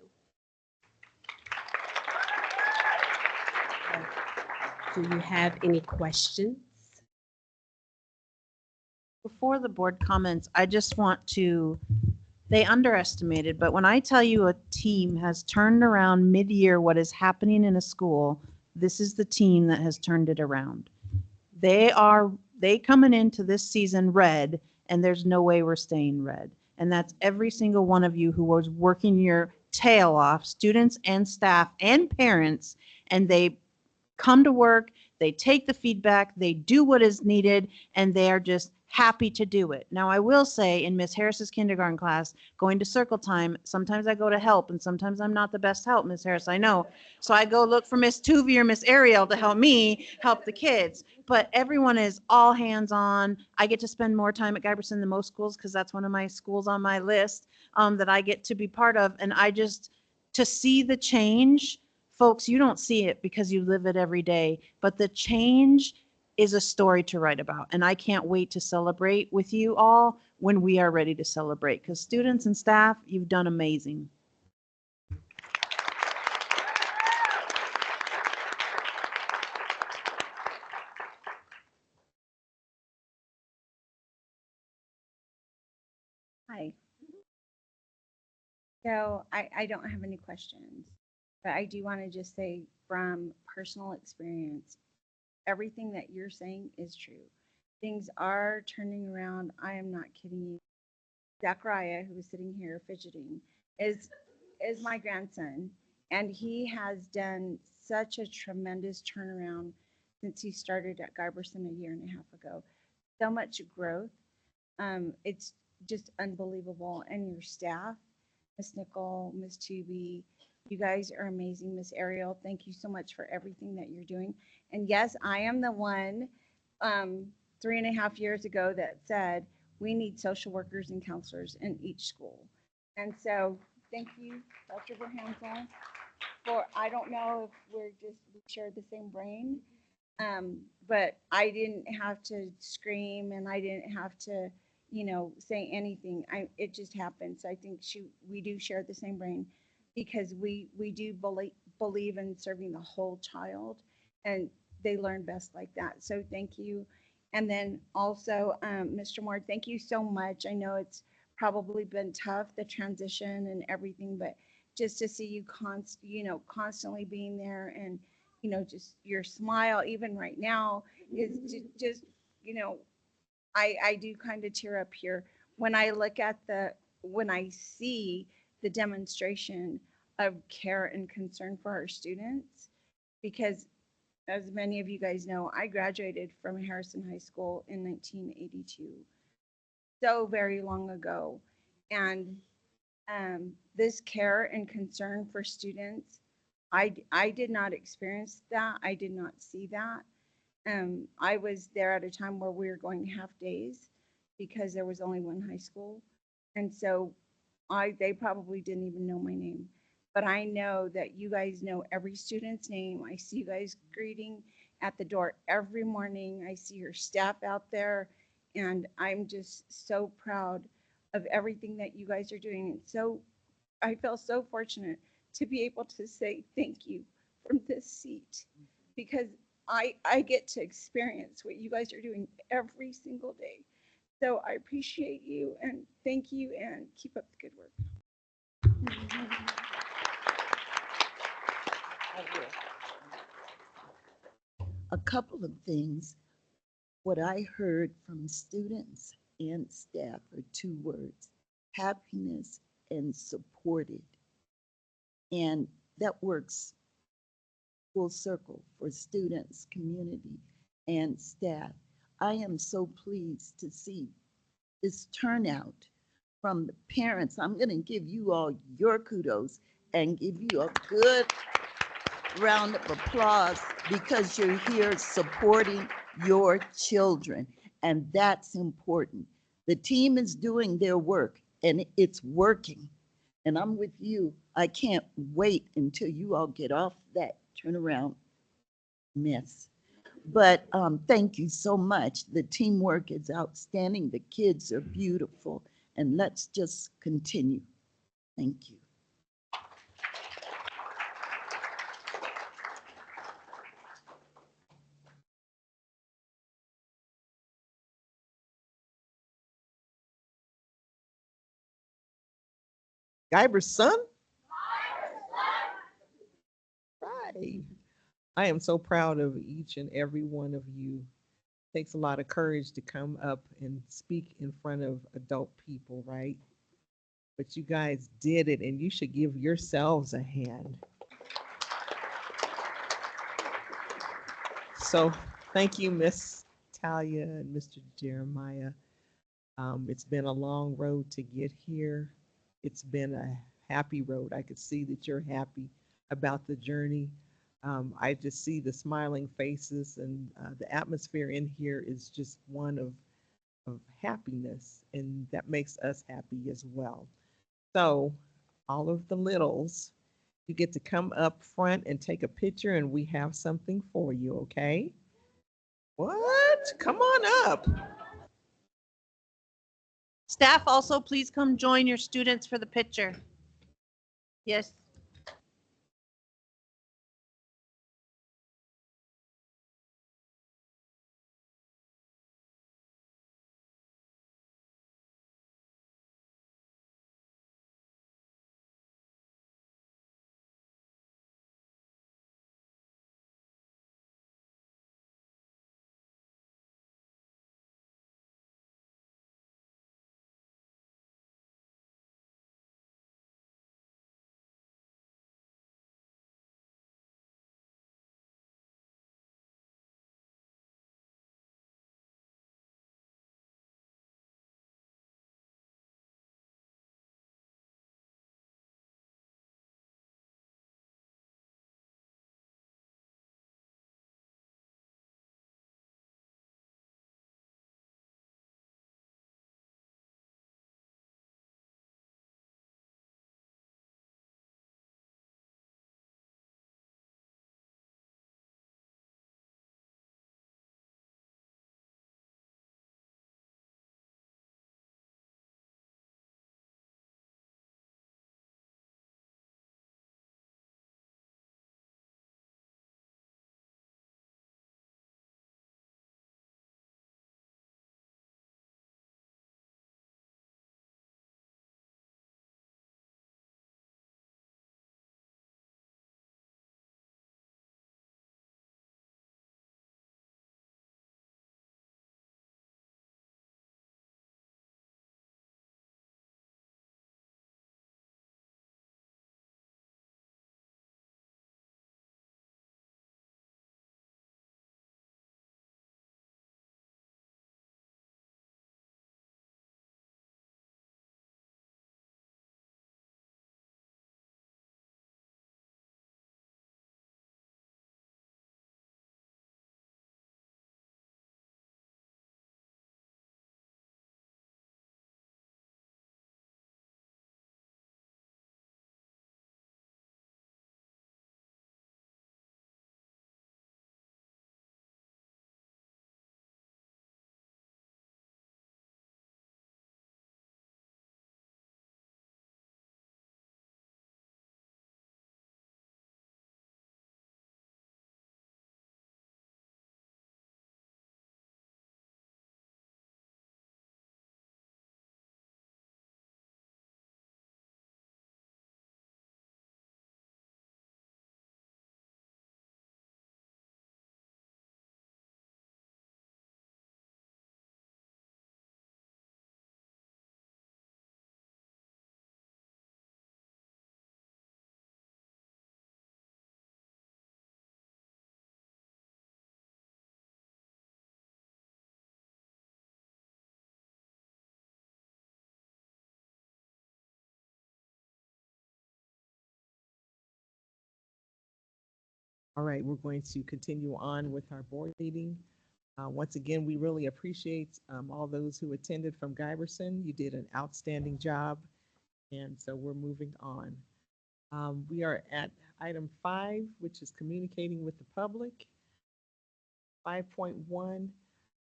Do you have any questions? Before the board comments, I just want to, they underestimated, but when I tell you a team has turned around mid-year what is happening in a school, this is the team that has turned it around. They coming into this season red, and there's no way we're staying red. And that's every single one of you who was working your tail off, students and staff and parents, and they come to work, they take the feedback, they do what is needed, and they are just happy to do it. Now, I will say in Miss Harris's kindergarten class, going to circle time, sometimes I go to help, and sometimes I'm not the best help, Miss Harris, I know. So I go look for Miss Tuvey or Miss Ariel to help me help the kids. But everyone is all hands on. I get to spend more time at Guyberson than most schools because that's one of my schools on my list that I get to be part of. And I just, to see the change, folks, you don't see it because you live it every day, but the change is a story to write about. And I can't wait to celebrate with you all when we are ready to celebrate, because students and staff, you've done amazing. Hi. So I don't have any questions, but I do want to just say from personal experience, everything that you're saying is true. Things are turning around. I am not kidding you. Zachariah, who is sitting here fidgeting, is my grandson, and he has done such a tremendous turnaround since he started at Guyberson a year and a half ago. So much growth. It's just unbelievable. And your staff, Miss Nicole, Miss Tubby, you guys are amazing. Miss Ariel, thank you so much for everything that you're doing. And yes, I am the one 3.5 years ago that said we need social workers and counselors in each school. And so thank you, Dr. Verhansel, for, I don't know if we share the same brain, but I didn't have to scream and I didn't have to, say anything. It just happened. So I think we do share the same brain because we do believe in serving the whole child, and they learn best like that. So thank you. And then also, Mr. Moore, thank you so much. I know it's probably been tough, the transition and everything, but just to see you constantly being there, and just your smile even right now is just I do kind of tear up here when I look at when I see the demonstration of care and concern for our students, because as many of you guys know, I graduated from Harrison High School in 1982, so very long ago. And this care and concern for students, I did not experience that. I did not see that. I was there at a time where we were going half days because there was only one high school. And so they probably didn't even know my name. But I know that you guys know every student's name. I see you guys greeting at the door every morning. I see your staff out there. And I'm just so proud of everything that you guys are doing. And so I feel so fortunate to be able to say thank you from this seat, because I get to experience what you guys are doing every single day. So I appreciate you and thank you and keep up the good work. A couple of things. What I heard from students and staff are two words: happiness and supported. And that works full circle for students, community, and staff. I am so pleased to see this turnout from the parents. I'm going to give you all your kudos and give you a good round of applause because you're here supporting your children, and that's important. The team is doing their work and it's working, and I'm with you. I can't wait until you all get off that turnaround mess. But thank you so much. The teamwork is outstanding. The kids are beautiful, and let's just continue. Thank you. Guyberson? Right. I am so proud of each and every one of you. Takes a lot of courage to come up and speak in front of adult people, right? but you guys did it, and you should give yourselves a hand. So thank you, Miss Talia and Mr. Jeremiah. It's been a long road to get here. It's been a happy road. I could see that you're happy about the journey. I just see the smiling faces, and the atmosphere in here is just one of happiness, and that makes us happy as well. So, all of the littles, you get to come up front and take a picture, and we have something for you, okay? What? Come on up. Staff, also please come join your students for the picture. Yes. All right, we're going to continue on with our board meeting. Once again, we really appreciate all those who attended from Guyverson. You did an outstanding job, and so we're moving on. We are at item 5, which is communicating with the public. 5.1,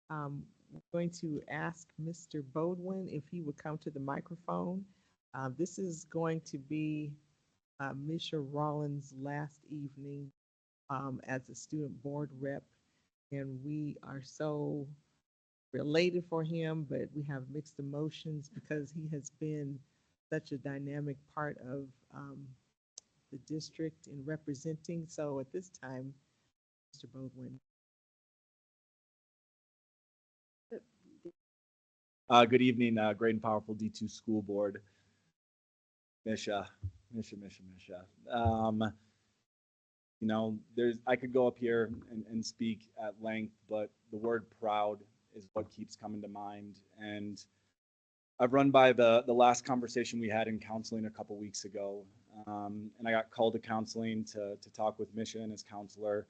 we're going to ask Mr. Bodwin if he would come to the microphone. This is going to be Misha Rollins' last evening as a student board rep, and we are so related for him, but we have mixed emotions because he has been such a dynamic part of the district in representing. So at this time, Mr. Bodwin. Good evening, great and powerful D2 school board. Misha. You know, I could go up here and speak at length, but the word proud is what keeps coming to mind. And I've run by the last conversation we had in counseling a couple weeks ago. And I got called to counseling to talk with Misha and his counselor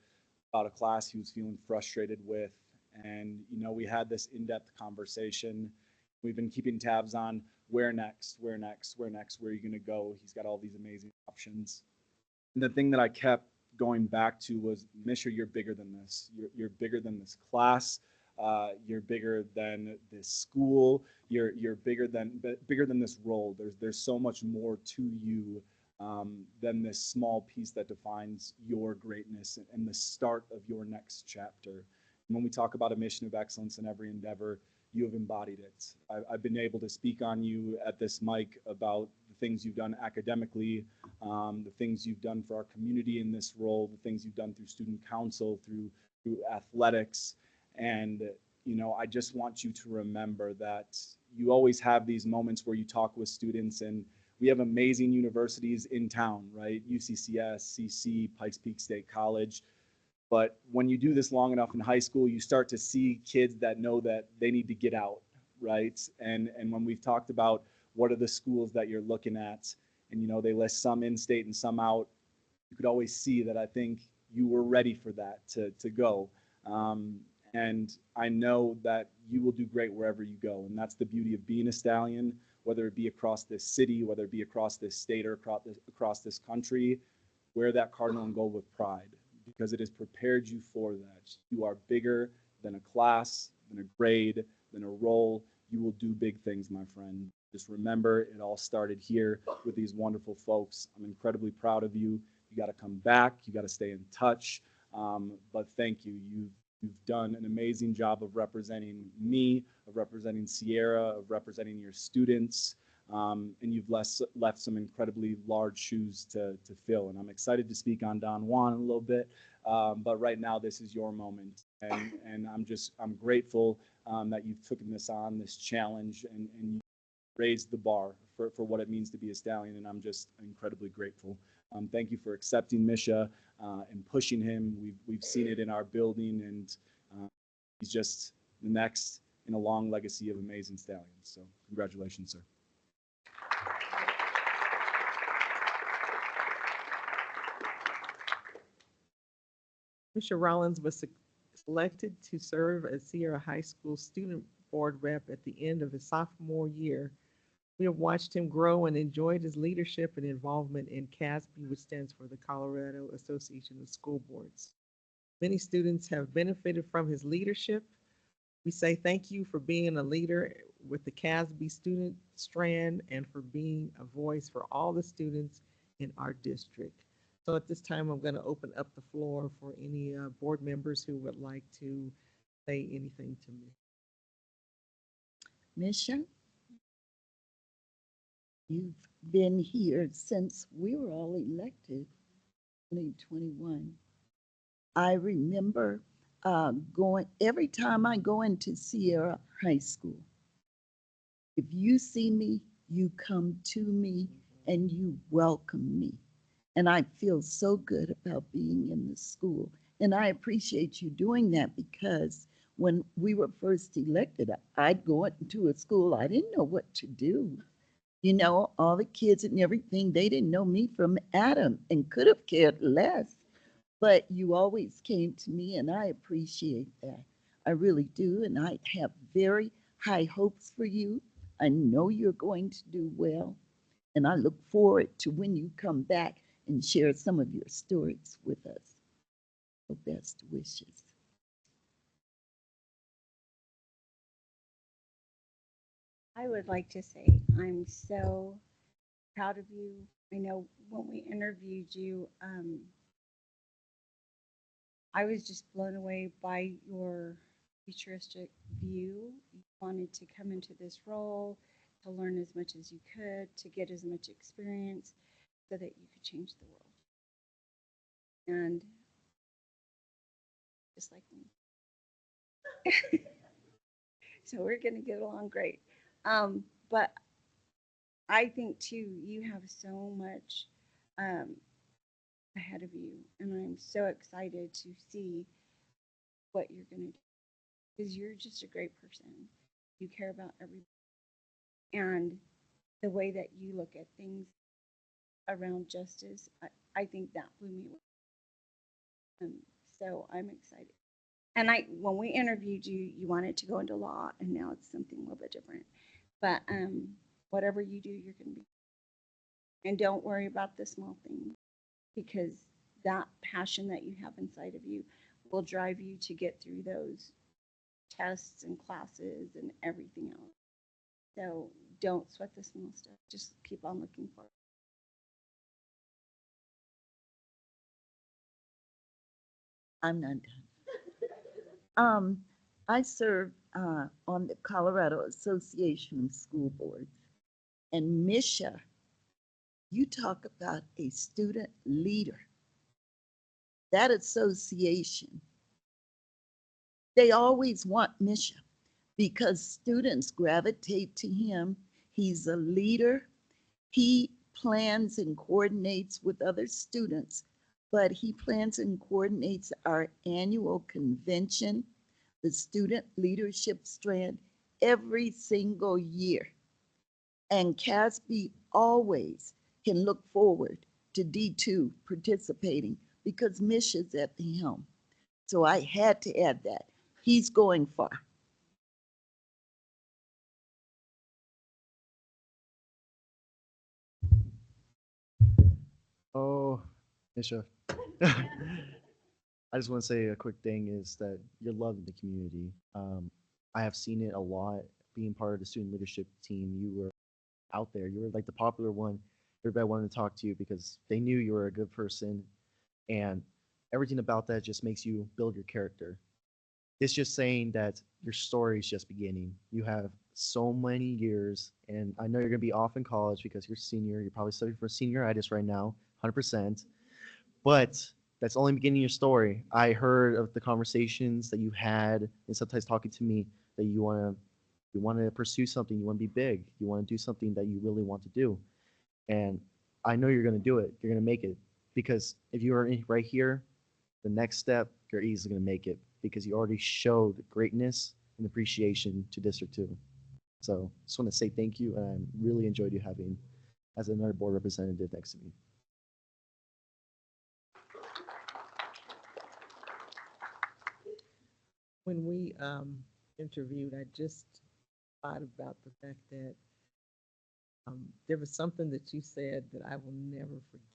about a class he was feeling frustrated with. And, you know, we had this in-depth conversation. We've been keeping tabs on where next, where are you going to go? He's got all these amazing options. And the thing that I kept going back to was, Misha, you're bigger than this. You're bigger than this class. You're bigger than this school. You're bigger than this role. There's so much more to you than this small piece that defines your greatness and the start of your next chapter. And when we talk about a mission of excellence in every endeavor, you have embodied it. I've been able to speak on you at this mic about the things you've done academically, the things you've done for our community in this role, the things you've done through student council, through athletics. And, you know, I just want you to remember that you always have these moments where you talk with students, and we have amazing universities in town, right? UCCS, CC, Pikes Peak State College. But when you do this long enough in high school, you start to see kids that know that they need to get out, right? And when we've talked about what are the schools that you're looking at, and, you know, they list some in-state and some out, you could always see that I think you were ready for that to go. And I know that you will do great wherever you go. And that's the beauty of being a stallion, whether it be across this city, whether it be across this state or across this country. Wear that cardinal and gold with pride, because it has prepared you for that. You are bigger than a class, than a grade, than a role. You will do big things, my friend. Just remember, it all started here with these wonderful folks. I'm incredibly proud of you. You got to come back. You got to stay in touch. But thank you. You've done an amazing job of representing me, of representing Sierra, of representing your students. And you've left some incredibly large shoes to fill. And I'm excited to speak on Don Juan a little bit. But right now, this is your moment. And I'm grateful that you've taken this on, this challenge, and you raised the bar for what it means to be a stallion. And I'm just incredibly grateful. Thank you for accepting Misha and pushing him. We've seen it in our building, and he's just the next in a long legacy of amazing stallions. So congratulations, sir. Mr. Rollins was selected to serve as Sierra High School Student Board Rep at the end of his sophomore year. We have watched him grow and enjoyed his leadership and involvement in CASB, which stands for the Colorado Association of School Boards. Many students have benefited from his leadership. We say thank you for being a leader with the CASB student strand and for being a voice for all the students in our district. So at this time, I'm going to open up the floor for any board members who would like to say anything to me. Misha, you've been here since we were all elected, 2021. I remember every time I go into Sierra High School, if you see me, you come to me and you welcome me. And I feel so good about being in the school. And I appreciate you doing that, because when we were first elected, I'd go into a school, I didn't know what to do. You know, all the kids and everything, they didn't know me from Adam and could have cared less. But you always came to me, and I appreciate that. I really do. And I have very high hopes for you. I know you're going to do well. And I look forward to when you come back and share some of your stories with us. So best wishes. I would like to say I'm so proud of you. I know when we interviewed you, I was just blown away by your futuristic view. You wanted to come into this role to learn as much as you could, to get as much experience so that you could change the world. And just like me. So we're going to get along great. But I think too, you have so much ahead of you, and I'm so excited to see what you're going to do because you're just a great person. You care about everybody, and the way that you look at things around justice, I think that blew me away. So I'm excited. And when we interviewed you, you wanted to go into law, and now it's something a little bit different. But whatever you do, you're going to be. And don't worry about the small things, because that passion that you have inside of you will drive you to get through those tests and classes and everything else. So don't sweat the small stuff. Just keep on looking for it. I'm not done. I serve on the Colorado Association of School Boards. And Misha, you talk about a student leader. That association, they always want Misha because students gravitate to him. He's a leader. He plans and coordinates with other students, but he plans and coordinates our annual convention, the Student Leadership Strand, every single year. And Casby always can look forward to D2 participating because Misha's at the helm. So I had to add that. He's going far. Oh, Nisha. I just want to say a quick thing is that you're loved in the community. I have seen it a lot being part of the student leadership team. You were out there. You were like the popular one. Everybody wanted to talk to you because they knew you were a good person. And everything about that just makes you build your character. It's just saying that your story is just beginning. You have so many years, and I know you're going to be off in college because you're a senior. You're probably studying for senioritis right now, 100%. But that's only beginning your story. I heard of the conversations that you had, and sometimes talking to me that you want to pursue something, you want to be big, you want to do something that you really want to do. And I know you're going to do it. You're going to make it because if you are right here, the next step, you're easily going to make it because you already showed greatness and appreciation to District 2. So just want to say thank you, and I really enjoyed you having as another board representative next to me. When we interviewed, I just thought about the fact that there was something that you said that I will never forget.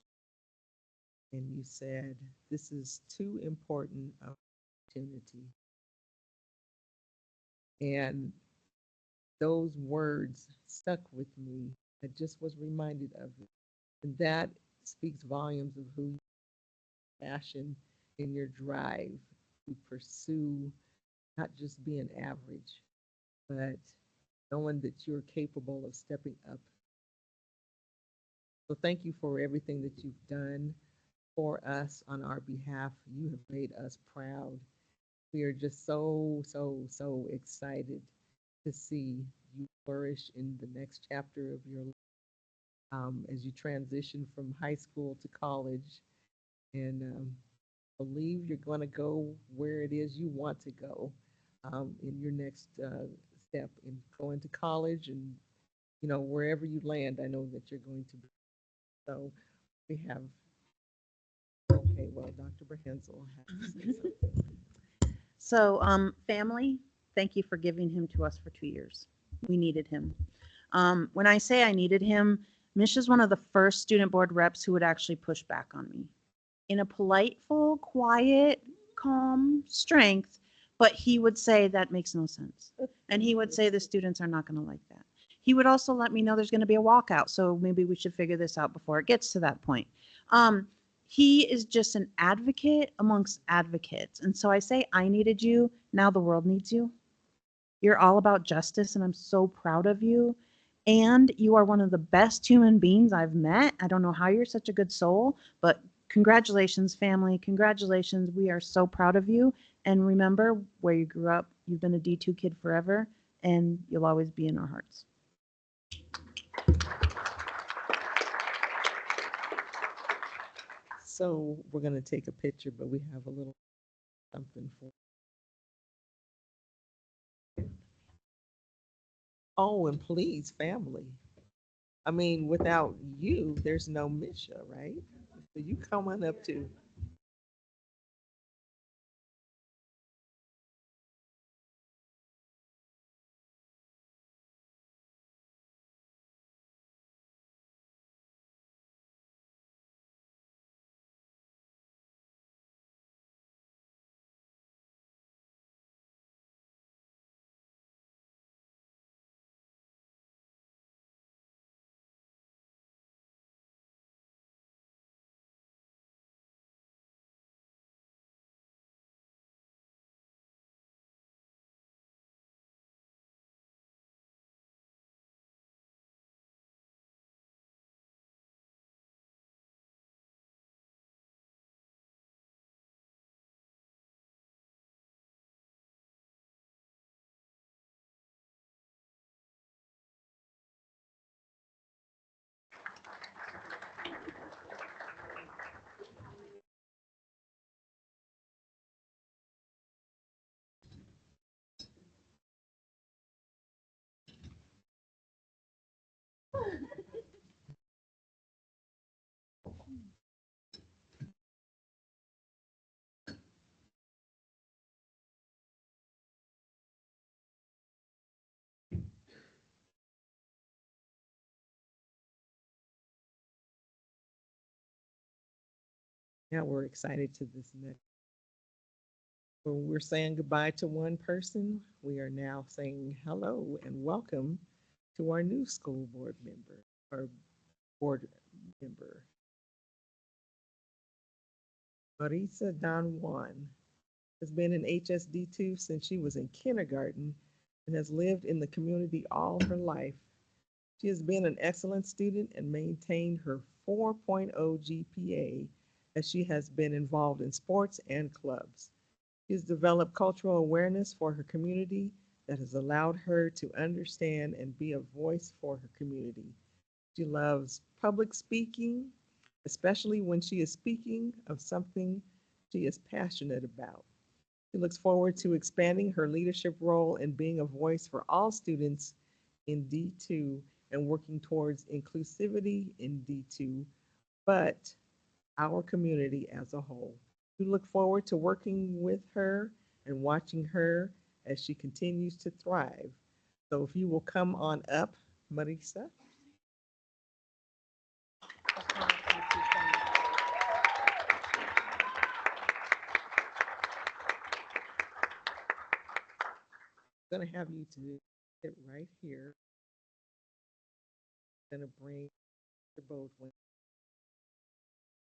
And you said, this is too important an opportunity. And those words stuck with me. I just was reminded of it. And that speaks volumes of who you are, passion and your drive to pursue not just being average, but knowing that you're capable of stepping up. So thank you for everything that you've done for us on our behalf. You have made us proud. We are just so, so, so excited to see you flourish in the next chapter of your life as you transition from high school to college. And believe you're going to go where it is you want to go in your next step in going to college, and wherever you land, I know that you're going to be. So we have. Okay, well, Dr. Brahensel has to say something. So, family, thank you for giving him to us for 2 years. We needed him. When I say I needed him, Mish is one of the first student board reps who would actually push back on me in a polite, full, quiet, calm strength, but he would say that makes no sense. And he would say the students are not going to like that. He would also let me know there's going to be a walkout, so maybe we should figure this out before it gets to that point. He is just an advocate amongst advocates. And so I say, I needed you. Now the world needs you. You're all about justice, and I'm so proud of you. And you are one of the best human beings I've met. I don't know how you're such a good soul, but congratulations, family. Congratulations. We are so proud of you. And remember where you grew up. You've been a D2 kid forever, and you'll always be in our hearts. So we're going to take a picture, but we have a little something for. Oh, and please, family. I mean, without you, there's no Misha, right? So you come on up too. Now we're excited to this next. When we're saying goodbye to one person, we are now saying hello and welcome to our new school board member, or board member, Marisa Don Juan. Has been in HSD2 since she was in kindergarten and has lived in the community all her life. She has been an excellent student and maintained her 4.0 GPA as she has been involved in sports and clubs. She has developed cultural awareness for her community that has allowed her to understand and be a voice for her community. She loves public speaking, especially when she is speaking of something she is passionate about. She looks forward to expanding her leadership role and being a voice for all students in D2 and working towards inclusivity in D2, but our community as a whole. We look forward to working with her and watching her as she continues to thrive. So if you will come on up, Marisa. I'm going to have you to sit right here. I'm going to bring the both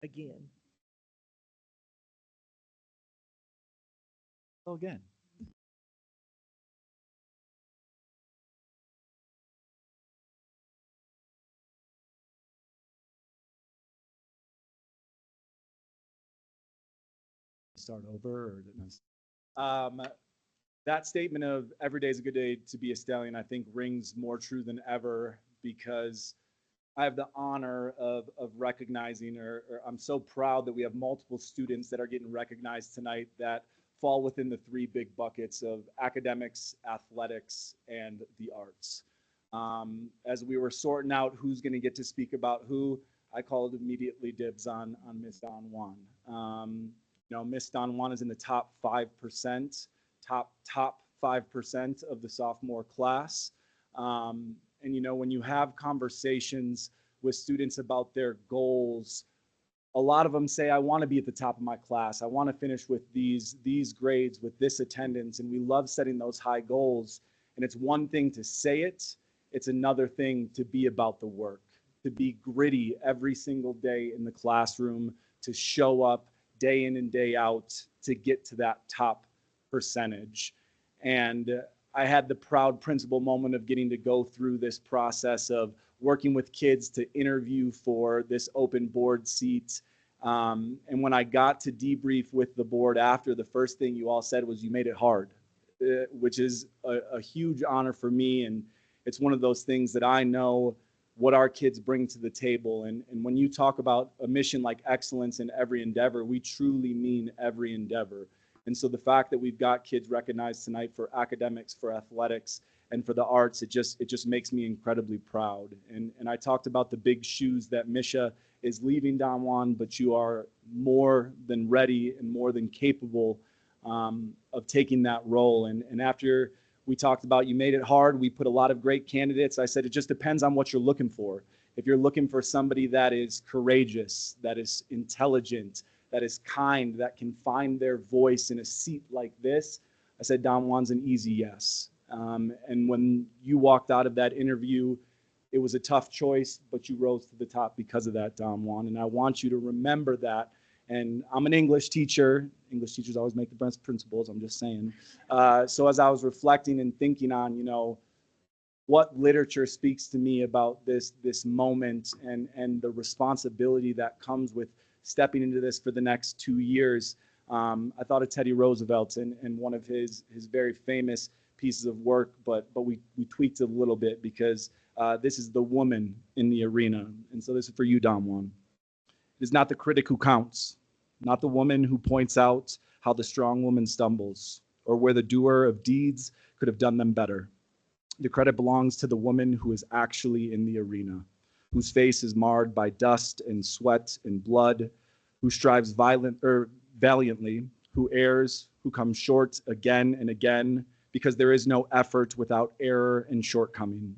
again. So again. Start over or didn't that statement of every day is a good day to be a stallion, I think rings more true than ever because I have the honor of recognizing, or I'm so proud that we have multiple students that are getting recognized tonight that fall within the three big buckets of academics, athletics, and the arts. As we were sorting out who's going to get to speak about who, I called immediately dibs on Miss Don Juan. Miss Don Juan is in the top 5%, top 5% of the sophomore class. And when you have conversations with students about their goals, a lot of them say, I want to be at the top of my class. I want to finish with these grades, with this attendance. And we love setting those high goals. And it's one thing to say it. It's another thing to be about the work, to be gritty every single day in the classroom, to show up day in and day out to get to that top percentage. And I had the proud principal moment of getting to go through this process of working with kids to interview for this open board seat. And when I got to debrief with the board after, the first thing you all said was, you made it hard, which is a huge honor for me. And it's one of those things that I know what our kids bring to the table. And when you talk about a mission like excellence in every endeavor, we truly mean every endeavor. And so the fact that we've got kids recognized tonight for academics, for athletics, and for the arts, it just makes me incredibly proud. And I talked about the big shoes that Misha is leaving, Don Juan, but you are more than ready and more than capable of taking that role. And after we talked about you made it hard, we put a lot of great candidates. I said it just depends on what you're looking for. If you're looking for somebody that is courageous, that is intelligent, that is kind, that can find their voice in a seat like this, I said Don Juan's an easy yes. And when you walked out of that interview, it was a tough choice, but you rose to the top because of that, Don Juan. And I want you to remember that. And I'm an English teacher. English teachers always make the best principals, I'm just saying. So as I was reflecting and thinking on, what literature speaks to me about this moment and the responsibility that comes with stepping into this for the next 2 years, I thought of Teddy Roosevelt and one of his very famous pieces of work, but we tweaked it a little bit because this is the woman in the arena. And so this is for you, Don Juan. It is not the critic who counts, not the woman who points out how the strong woman stumbles or where the doer of deeds could have done them better. The credit belongs to the woman who is actually in the arena, whose face is marred by dust and sweat and blood, who strives valiantly, who errs, who comes short again and again, because there is no effort without error and shortcoming.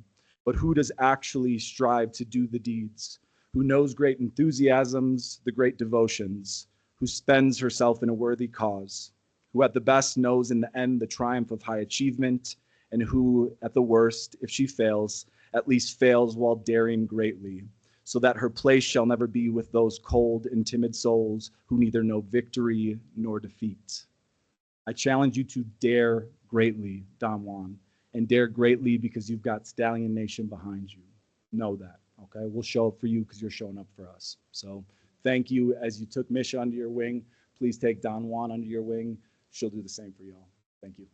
But who does actually strive to do the deeds, who knows great enthusiasms, the great devotions, who spends herself in a worthy cause, who at the best knows in the end the triumph of high achievement, and who, at the worst, if she fails, at least fails while daring greatly, so that her place shall never be with those cold and timid souls who neither know victory nor defeat. I challenge you to dare greatly, Don Juan, and dare greatly because you've got Stallion Nation behind you. Know that, okay? We'll show up for you because you're showing up for us. So thank you. As you took Misha under your wing, please take Don Juan under your wing. She'll do the same for y'all. Thank you.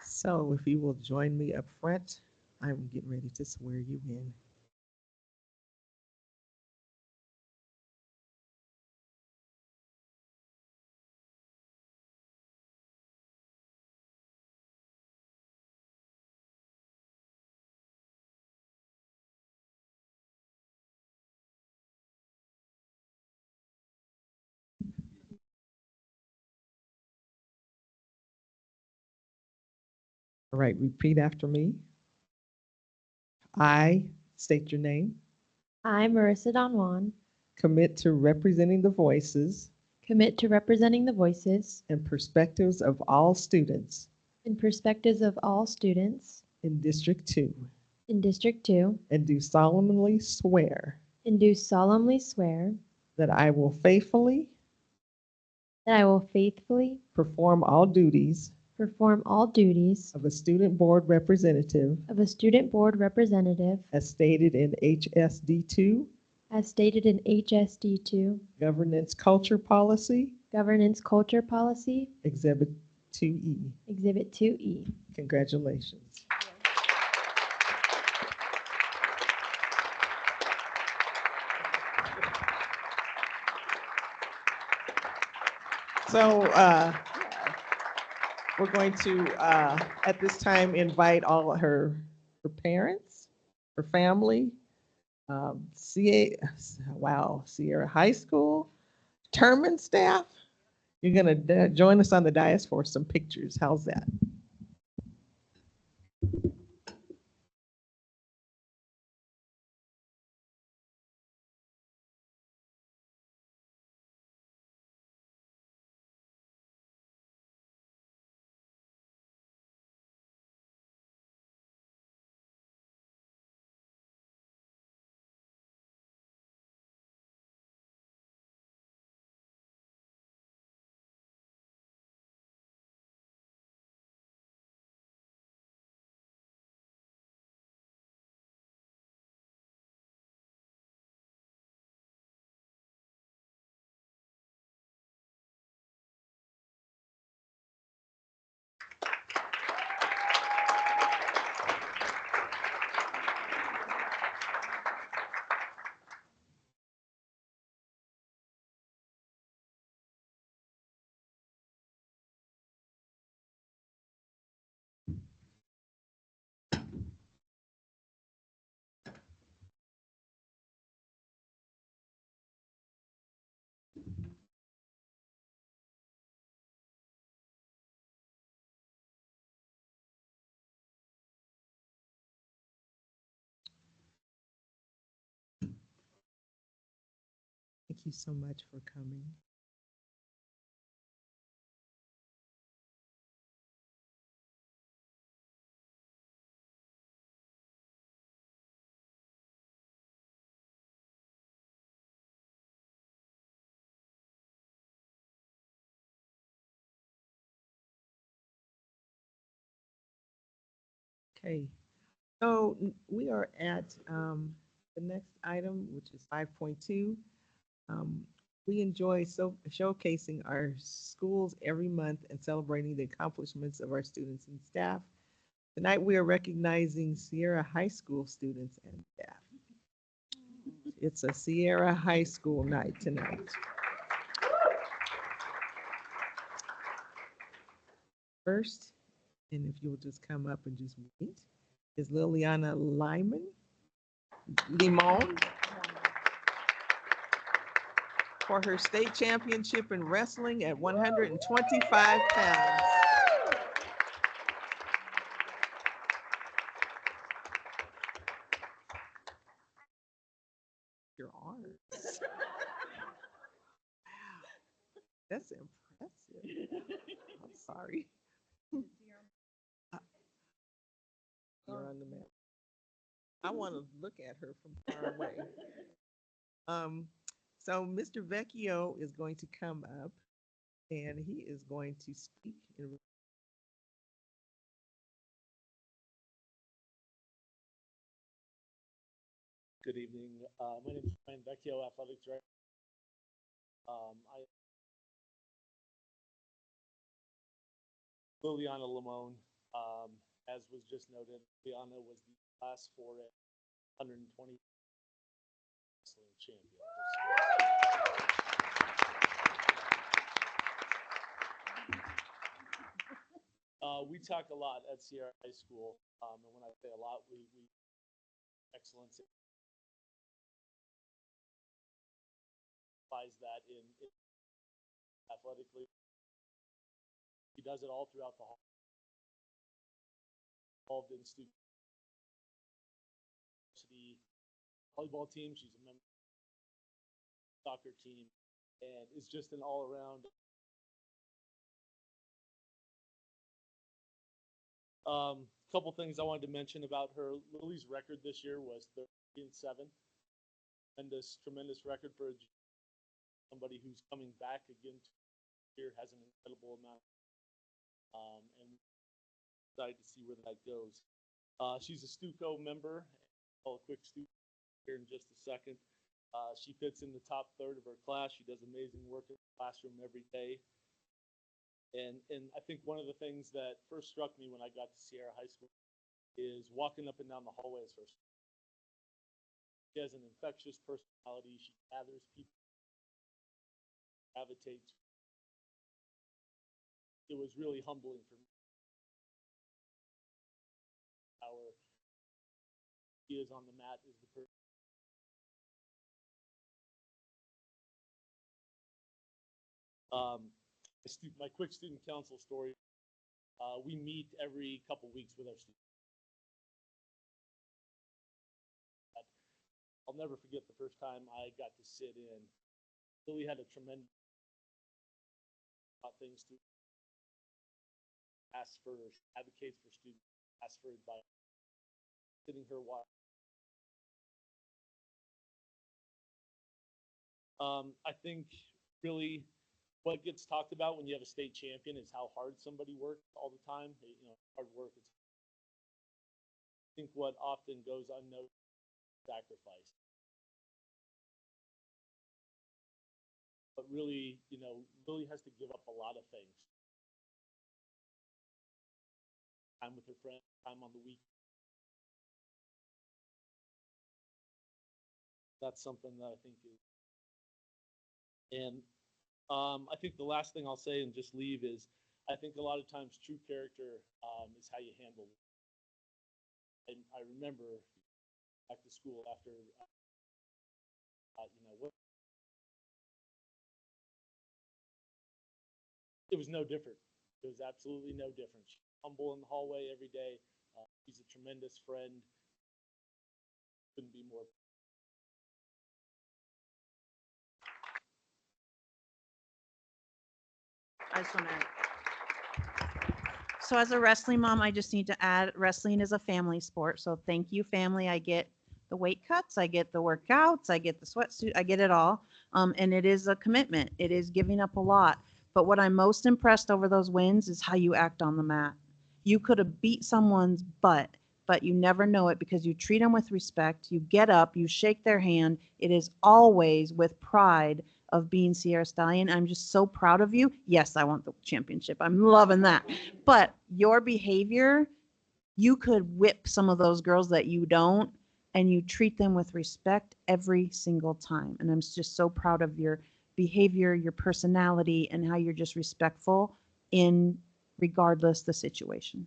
So if you will join me up front, I'm getting ready to swear you in. All right, repeat after me. I state your name. I, Marissa Don Juan, Commit to representing the voices commit to representing the voices and perspectives of all students and perspectives of all students in District 2 in District 2 and do solemnly swear and do solemnly swear that I will faithfully perform all duties of a student board representative as stated in HSD 2 Governance Culture Policy Exhibit 2E. Exhibit 2E. Congratulations. So we're going to, at this time, invite all her parents, her family, Sierra High School, Terman staff. You're going to join us on the dais for some pictures. How's that? Thank you so much for coming. Okay, so we are at the next item, which is 5.2. Um, we enjoy showcasing our schools every month and celebrating the accomplishments of our students and staff. Tonight, we are recognizing Sierra High School students and staff. It's a Sierra High School night tonight. First, and if you'll just come up and just wait, is Liliana Limon for her state championship in wrestling at 125 pounds. Your arms. Wow, that's impressive. I'm sorry. You're on the map. I want to look at her from far away. So Mr. Vecchio is going to come up and he is going to speak. Good evening. My name is Brian Vecchio, Athletic Director. Liliana Limon, as was just noted, Liliana was the class 4A 120 wrestling champion. We talk a lot at Sierra High School, and when I say a lot, we excellence implies that in athletically. He does it all throughout the hall. Involved in student volleyball team. She's a member of the soccer team, and is just an all-around. Couple things I wanted to mention about her. Lily's record this year was 30-7. Tremendous record for somebody who's coming back again here, has an incredible amount. And excited to see where that goes. She's a Stuco member. I'll a quick Stuco here in just a second. She fits in the top third of her class. She does amazing work in the classroom every day. And I think one of the things that first struck me when I got to Sierra High School is walking up and down the hallways first. She has an infectious personality. She gathers people, gravitates. It was really humbling for me. Our she is on the mat is the person. My quick student council story. We meet every couple weeks with our students. I'll never forget the first time I got to sit in. Lily had a tremendous things to ask for, advocates for students, ask for advice, sitting her while. I think really what gets talked about when you have a state champion is how hard somebody works all the time. Hard work. I think what often goes unnoticed is sacrifice. But really, Lily has to give up a lot of things. Time with her friends, time on the week. That's something that I think is. And I think the last thing I'll say and just leave is, I think a lot of times true character is how you handle it. And I remember back to school after, it was no different. It was absolutely no different. She's humble in the hallway every day. She's a tremendous friend. Couldn't be more. I just want to. So as a wrestling mom, I just need to add wrestling is a family sport. So thank you, family. I get the weight cuts, I get the workouts, I get the sweatsuit, I get it all. And it is a commitment. It is giving up a lot. But what I'm most impressed over those wins is how you act on the mat. You could have beat someone's butt, but you never know it because you treat them with respect. You get up, you shake their hand. It is always with pride of being Sierra Stallion. I'm just so proud of you. Yes, I want the championship. I'm loving that. But your behavior, you could whip some of those girls that you don't, and you treat them with respect every single time. And I'm just so proud of your behavior, your personality, and how you're just respectful in regardless the situation.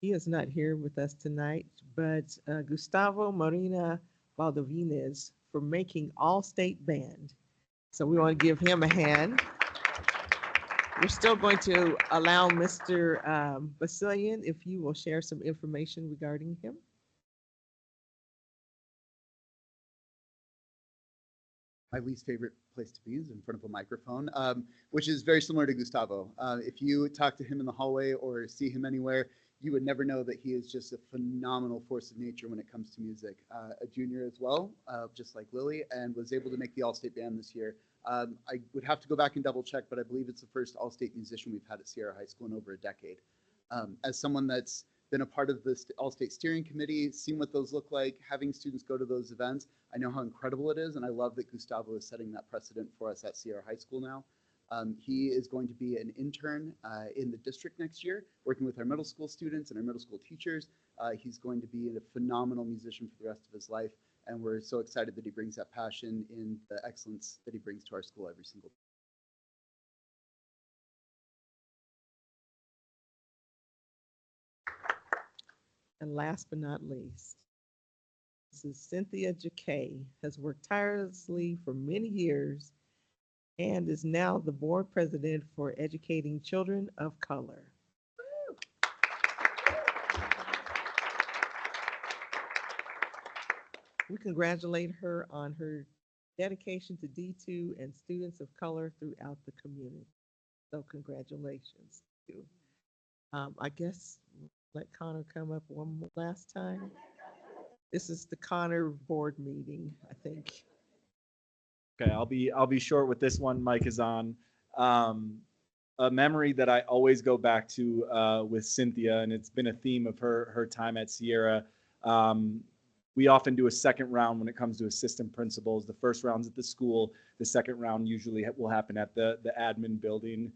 He is not here with us tonight, but Gustavo Marina Valdovinas for making All-State Band. So we want to give him a hand. We're still going to allow Mr. Basilian, if you will share some information regarding him. My least favorite place to be is in front of a microphone, which is very similar to Gustavo. If you talk to him in the hallway or see him anywhere, you would never know that he is just a phenomenal force of nature when it comes to music. A junior as well, just like Lily, and was able to make the All-State Band this year. I would have to go back and double check, but I believe it's the first All-State musician we've had at Sierra High School in over a decade. As someone that's been a part of the All-State Steering Committee, seen what those look like, having students go to those events, I know how incredible it is, and I love that Gustavo is setting that precedent for us at Sierra High School now. He is going to be an intern in the district next year, working with our middle school students and our middle school teachers. He's going to be a phenomenal musician for the rest of his life, and we're so excited that he brings that passion and the excellence that he brings to our school every single day. And last but not least, Mrs. Cynthia Jacquet has worked tirelessly for many years and is now the board president for Educating Children of Color. We congratulate her on her dedication to D2 and students of color throughout the community. So congratulations. I guess let Connor come up one last time. This is the Connor board meeting, I think. Okay, I'll be short with this one. Mike is on. A memory that I always go back to with Cynthia, and it's been a theme of her time at Sierra. We often do a second round when it comes to assistant principals. The first round's at the school. The second round usually will happen at the admin building.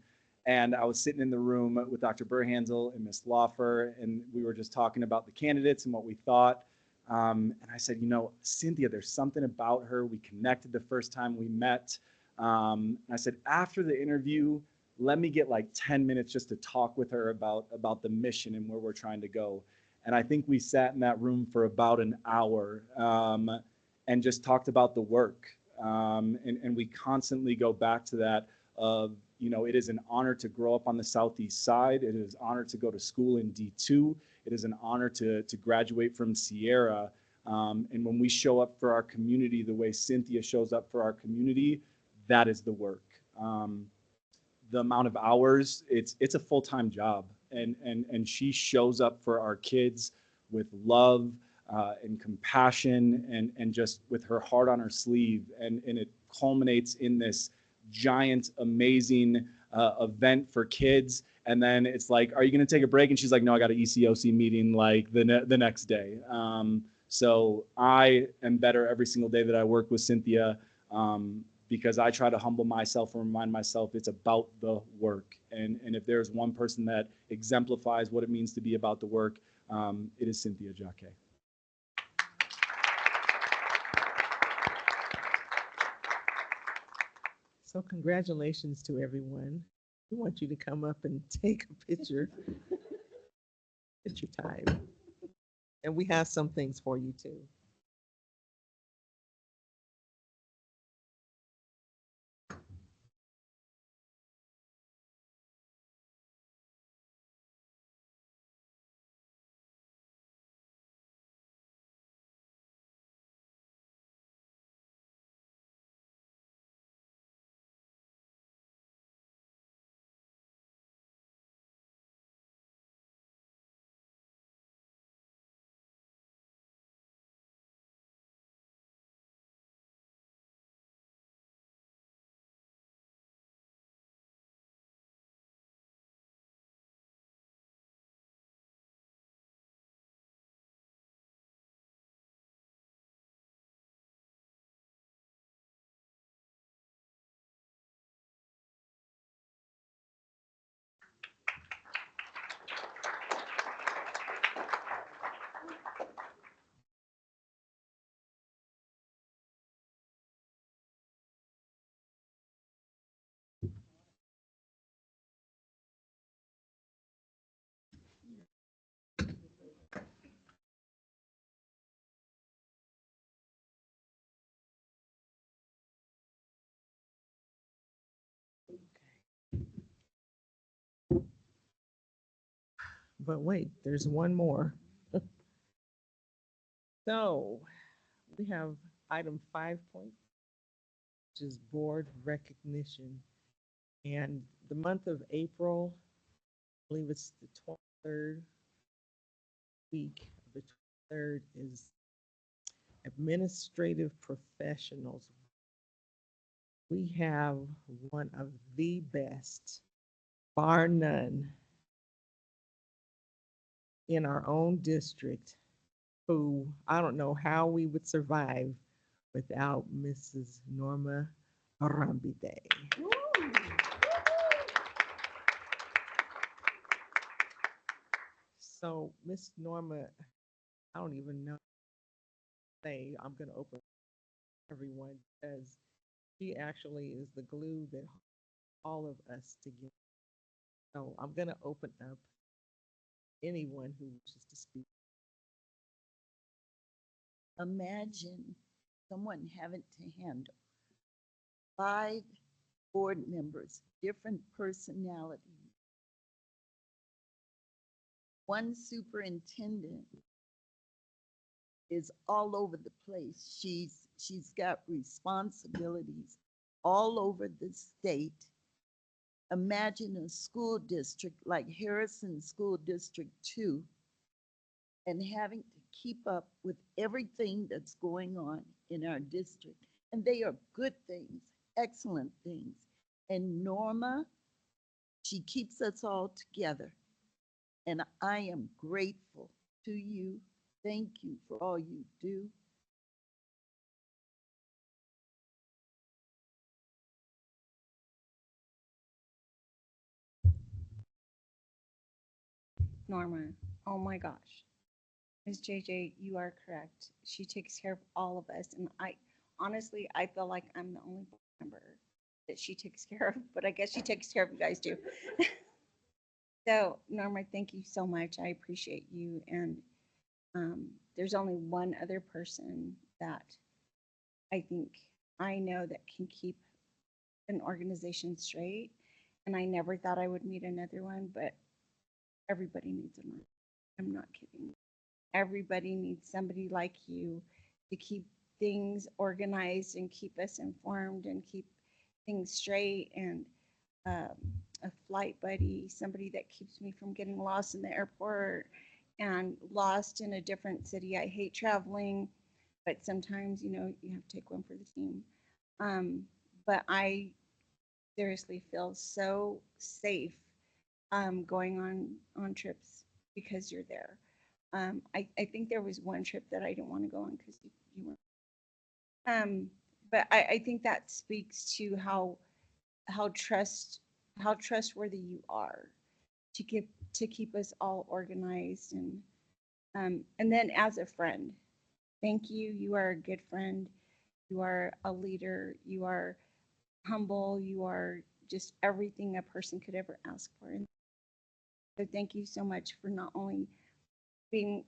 And I was sitting in the room with Dr. Burhansel and Miss Lawfer, and we were just talking about the candidates and what we thought. And I said, you know, Cynthia, there's something about her. We connected the first time we met. And I said, after the interview, let me get like 10 minutes just to talk with her about the mission and where we're trying to go. And I think we sat in that room for about an hour and just talked about the work. And we constantly go back to that of, you know, it is an honor to grow up on the Southeast side. It is an honor to go to school in D2. It is an honor to graduate from Sierra. And when we show up for our community the way Cynthia shows up for our community, that is the work. The amount of hours, it's a full-time job. And she shows up for our kids with love and compassion and just with her heart on her sleeve. And it culminates in this giant, amazing event for kids. And then it's like, are you going to take a break? And she's like, no, I got an ECOC meeting like the next day. So I am better every single day that I work with Cynthia because I try to humble myself and remind myself it's about the work. And if there's one person that exemplifies what it means to be about the work, it is Cynthia Jacquet. So congratulations to everyone. We want you to come up and take a picture. It's your time. And we have some things for you too. But wait, there's one more. So we have item 5 which is board recognition. And the month of April, I believe it's the 23rd week of the 23rd, is administrative professionals. We have one of the best, bar none, in our own district, who I don't know how we would survive without Mrs. Norma Arambide. So, Miss Norma, I don't even know. Say, I'm going to open everyone because she actually is the glue that all of us together. So, I'm going to open up anyone who wishes to speak. Imagine someone having to handle 5 board members, different personalities, one superintendent is all over the place. She's got responsibilities all over the state. Imagine a school district like Harrison School District 2 and having to keep up with everything that's going on in our district. And they are good things, excellent things. And Norma, she keeps us all together. And I am grateful to you. Thank you for all you do. Norma, oh my gosh. Ms. JJ, you are correct. She takes care of all of us. And honestly, I feel like I'm the only board member that she takes care of, but I guess she takes care of you guys too. So, Norma, thank you so much. I appreciate you. And there's only one other person that I think I know that can keep an organization straight. And I never thought I would meet another one, but everybody needs a Norma. I'm not kidding. Everybody needs somebody like you to keep things organized and keep us informed and keep things straight, and a flight buddy, somebody that keeps me from getting lost in the airport and lost in a different city. I hate traveling, but sometimes, you have to take one for the team. But I seriously feel so safe going on trips because you're there. I think there was one trip that I didn't want to go on because you weren't. But I think that speaks to how trustworthy you are to keep us all organized, and then as a friend, thank you. You are a good friend. You are a leader. You are humble. You are just everything a person could ever ask for. And so thank you so much for not only being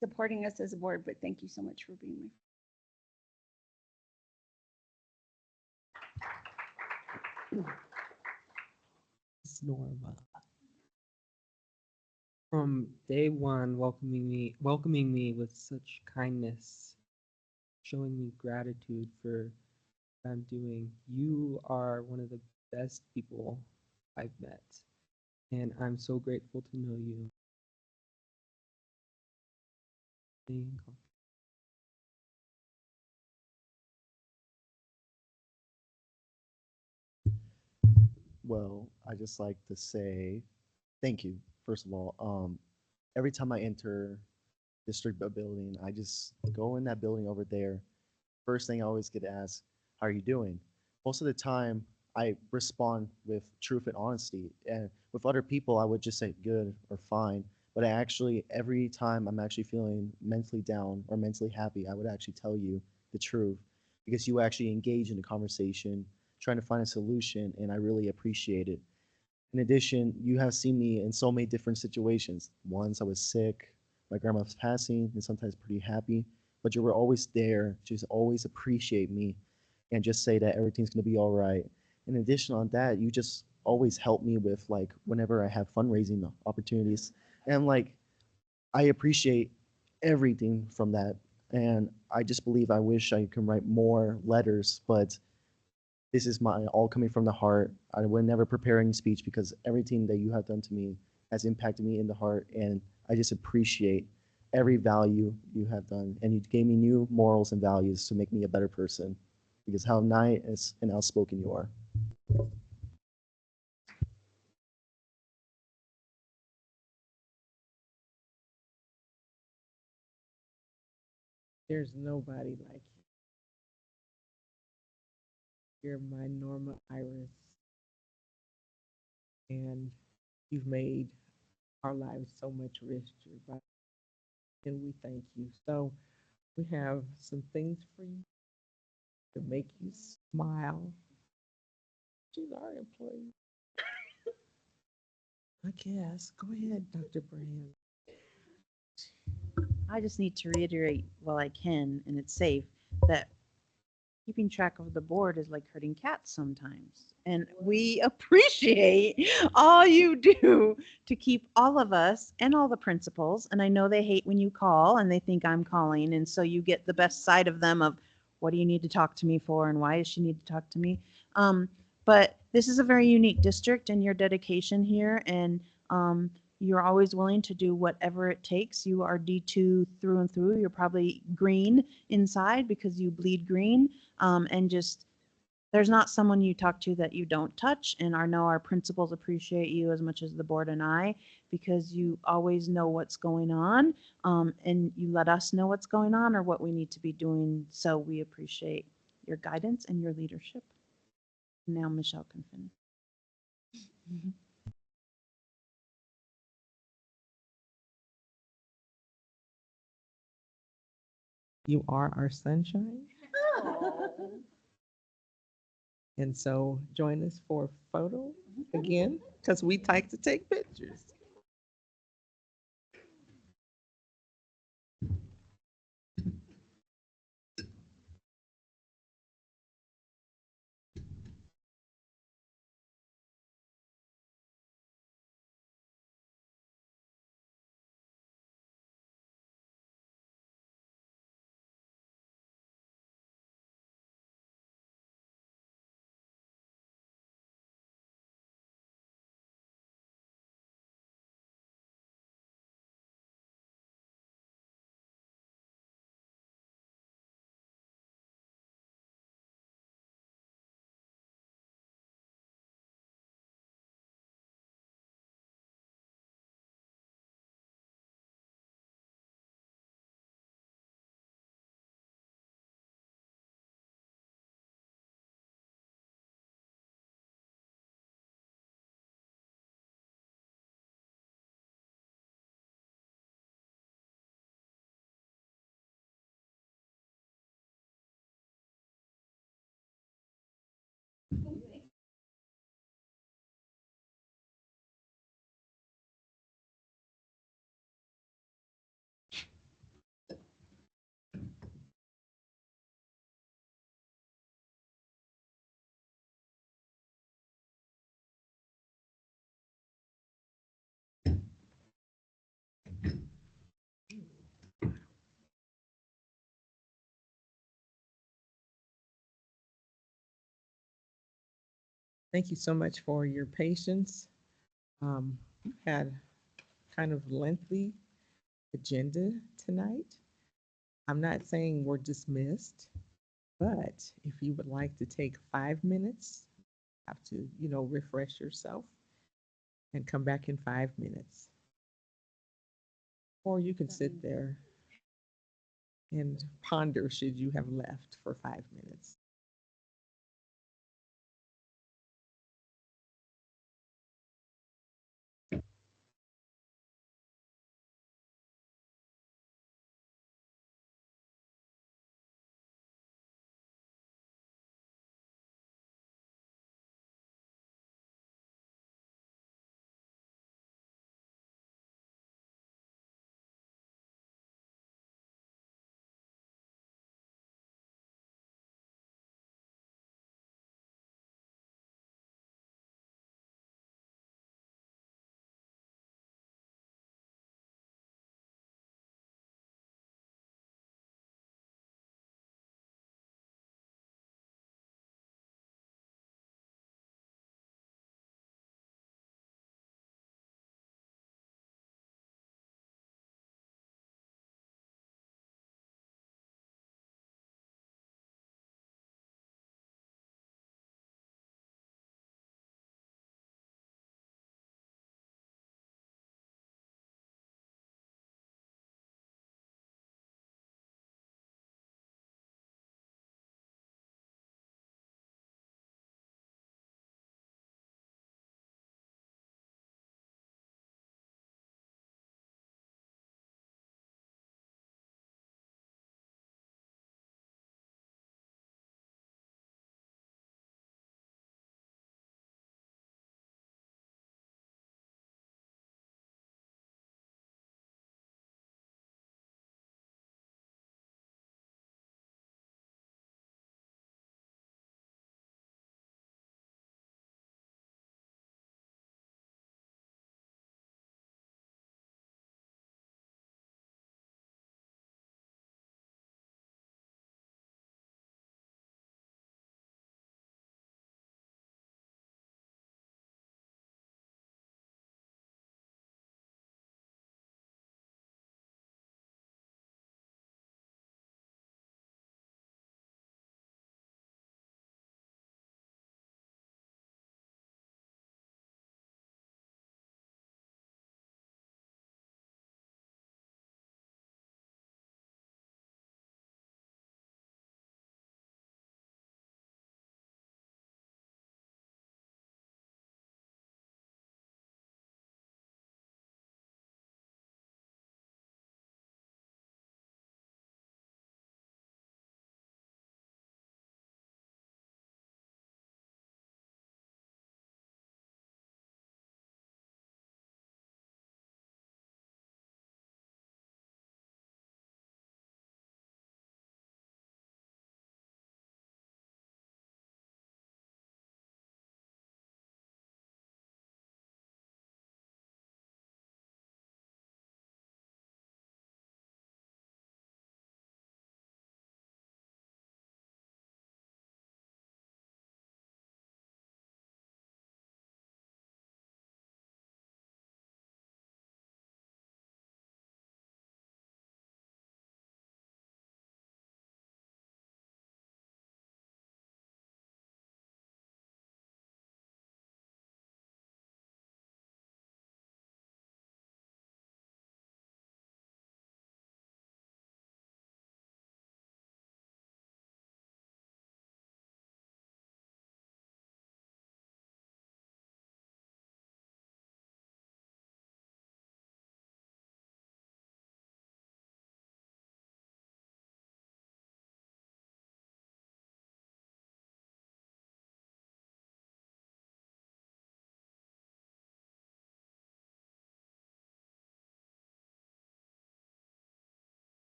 supporting us as a board, but thank you so much for being my Miss Norma. From day one, welcoming me with such kindness, showing me gratitude for what I'm doing. You are one of the best people I've met, and I'm so grateful to know you. Well, I just like to say thank you, first of all. Every time I enter district building, I just go in that building over there. First thing I always get asked, how are you doing? Most of the time, I respond with truth and honesty. And with other people, I would just say good or fine. But I actually, every time I'm actually feeling mentally down or mentally happy, I would actually tell you the truth because you actually engage in the conversation, trying to find a solution, and I really appreciate it. In addition, you have seen me in so many different situations. Once I was sick, my grandma was passing, and sometimes pretty happy, but you were always there, just always appreciate me and just say that everything's gonna be all right. In addition on that, you just always help me with like whenever I have fundraising opportunities. And like, I appreciate everything from that. And I just believe I wish I can write more letters, but this is my all coming from the heart. I would never prepare any speech because everything that you have done to me has impacted me in the heart. And I just appreciate every value you have done. And you gave me new morals and values to make me a better person because how nice and outspoken you are. There's nobody like you. You're my Norma Iris, and you've made our lives so much richer. And we thank you. So we have some things for you to make you smile. She's our employee. I guess. Go ahead, Dr. Brand. I just need to reiterate while I can, and it's safe, that keeping track of the board is like herding cats sometimes. And we appreciate all you do to keep all of us and all the principals. And I know they hate when you call and they think I'm calling. And so you get the best side of them of what do you need to talk to me for and why does she need to talk to me? But this is a very unique district and your dedication here. And you're always willing to do whatever it takes. You are D2 through and through. You're probably green inside because you bleed green. And just there's not someone you talk to that you don't touch. And I know our principals appreciate you as much as the board and I because you always know what's going on and you let us know what's going on or what we need to be doing. So we appreciate your guidance and your leadership. Now Michelle can finish. You are our sunshine. And so join us for a photo again, because we like to take pictures. Thank you so much for your patience. We've had kind of lengthy agenda tonight. I'm not saying we're dismissed, but if you would like to take 5 minutes, have to, refresh yourself and come back in 5 minutes. Or you can sit there and ponder should you have left for 5 minutes.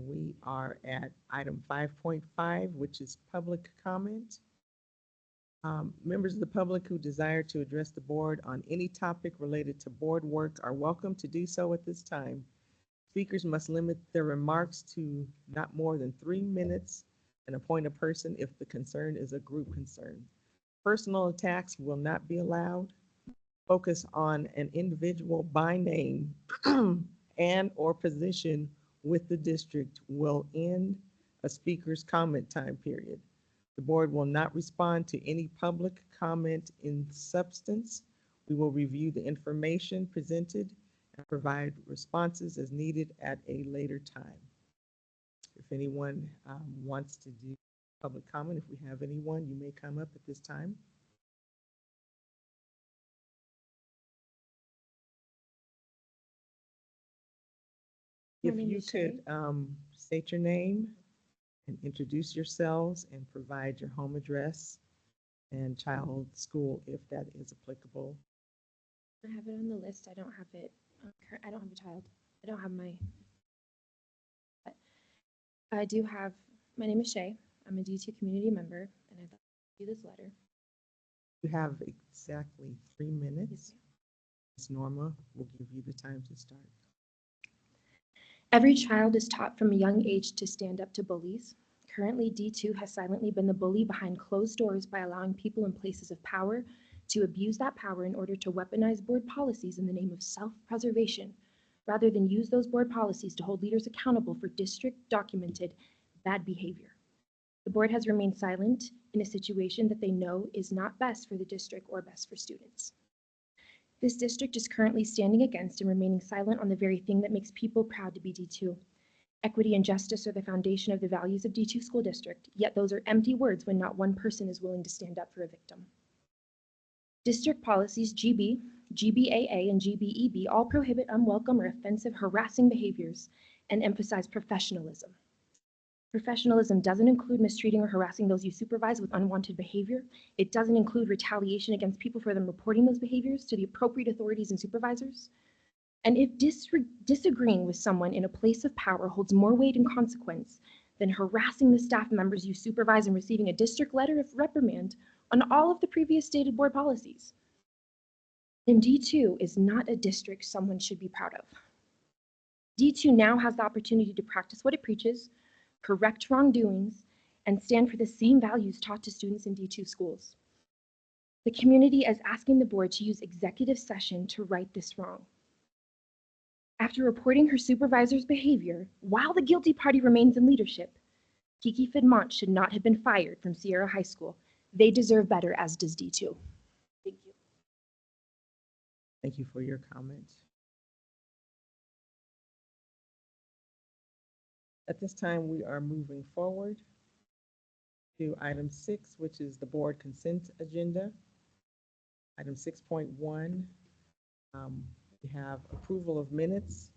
And we are at item 5.5, which is public comment. Members of the public who desire to address the board on any topic related to board work are welcome to do so at this time. Speakers must limit their remarks to not more than 3 minutes and appoint a person if the concern is a group concern. Personal attacks will not be allowed. Focus on an individual by name and or position with the district will end a speaker's comment time period. The board will not respond to any public comment in substance. We will review the information presented and provide responses as needed at a later time. If anyone wants to do public comment, if we have anyone, you may come up at this time. If you could state your name and introduce yourselves and provide your home address and child school if that is applicable. I have it on the list. I don't have it. I don't have a child. I don't have my. But I do have. My name is Shay. I'm a D2 community member, and I'd like to do this letter. You have exactly 3 minutes. Ms. Norma will give you the time to start. Every child is taught from a young age to stand up to bullies. Currently, D2 has silently been the bully behind closed doors by allowing people in places of power to abuse that power in order to weaponize board policies in the name of self-preservation, rather than use those board policies to hold leaders accountable for district-documented bad behavior. The board has remained silent in a situation that they know is not best for the district or best for students. This district is currently standing against and remaining silent on the very thing that makes people proud to be D2. Equity and justice are the foundation of the values of D2 school district, yet those are empty words when not one person is willing to stand up for a victim. District policies GB, GBAA, and GBEB all prohibit unwelcome or offensive harassing behaviors and emphasize professionalism. Professionalism doesn't include mistreating or harassing those you supervise with unwanted behavior. It doesn't include retaliation against people for them reporting those behaviors to the appropriate authorities and supervisors. And if disagreeing with someone in a place of power holds more weight and consequence than harassing the staff members you supervise and receiving a district letter of reprimand on all of the previous stated board policies, then D2 is not a district someone should be proud of. D2 now has the opportunity to practice what it preaches, correct wrongdoings, and stand for the same values taught to students in D2 schools. The community is asking the board to use executive session to right this wrong. After reporting her supervisor's behavior, while the guilty party remains in leadership, Kiki Fidmont should not have been fired from Sierra High School. They deserve better, as does D2. Thank you. Thank you for your comment. At this time, we are moving forward to item 6, which is the board consent agenda. Item 6.1, we have approval of minutes,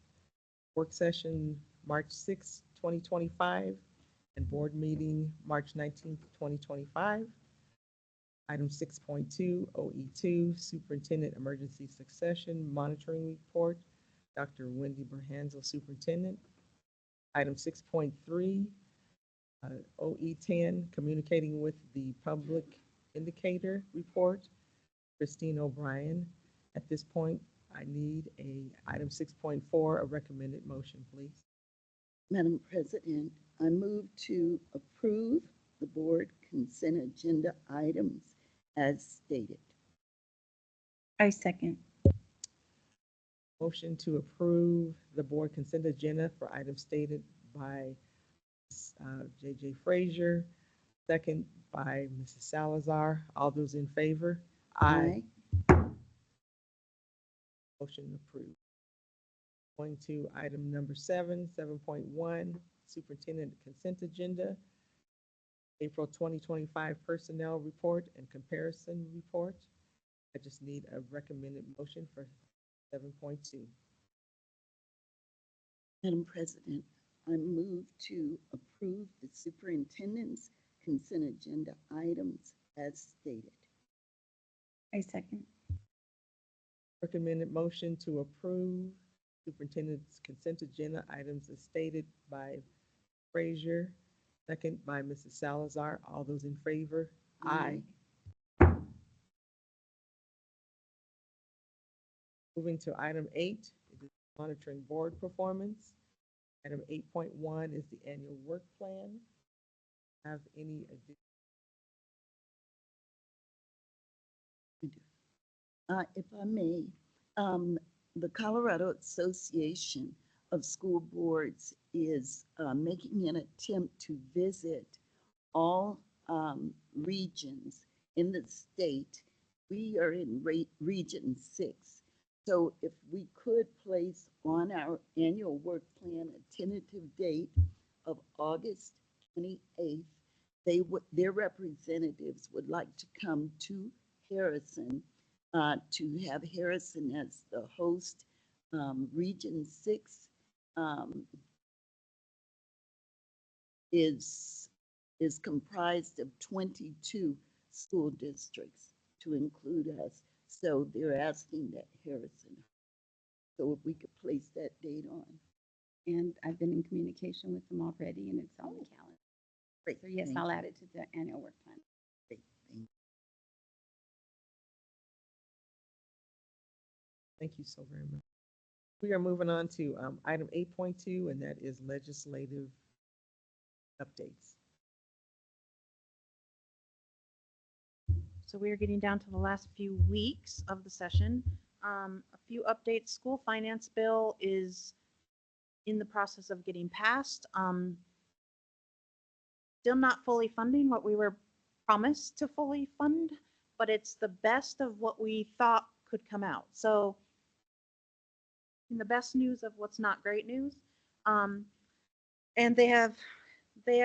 work session March 6, 2025, and board meeting March 19th, 2025. Item 6.2, OE2, Superintendent Emergency Succession Monitoring Report, Dr. Wendy Berhansel, Superintendent. Item 6.3, OE10, Communicating with the Public Indicator Report, Christine O'Brien. At this point, I need item 6.4, a recommended motion, please. Madam President, I move to approve the board consent agenda items as stated. I second. Motion to approve the board consent agenda for items stated by J.J. Frazier, second by Mrs. Salazar. All those in favor? Aye. Motion approved. Going to item number 7, 7.1, Superintendent Consent Agenda, April 2025 Personnel Report and Comparison Report. I just need a recommended motion for 7.2. Madam President, I move to approve the superintendent's consent agenda items as stated. I second. Recommended motion to approve superintendent's consent agenda items as stated by Frazier, second by Mrs. Salazar. All those in favor? Aye. Moving to item 8, it is monitoring board performance. Item 8.1 is the annual work plan. Have any additional? If I may, the Colorado Association of School Boards is making an attempt to visit all regions in the state. We are in Region 6. So if we could place on our annual work plan a tentative date of August 28th, their representatives would like to come to Harrison to have Harrison as the host. Region 6 is comprised of 22 school districts to include us. So they're asking that Harrison. So if we could place that date on. And I've been in communication with them already, and it's on the calendar. Great. So yes, Thank I'll you. add it to the annual work plan. Great. Thank Thank you so very much. We are moving on to item 8.2, and that is legislative updates. So we are getting down to the last few weeks of the session. A few updates. School finance bill is in the process of getting passed. Still not fully funding what we were promised to fully fund, but it's the best of what we thought could come out. So in the best news of what's not great news. And they have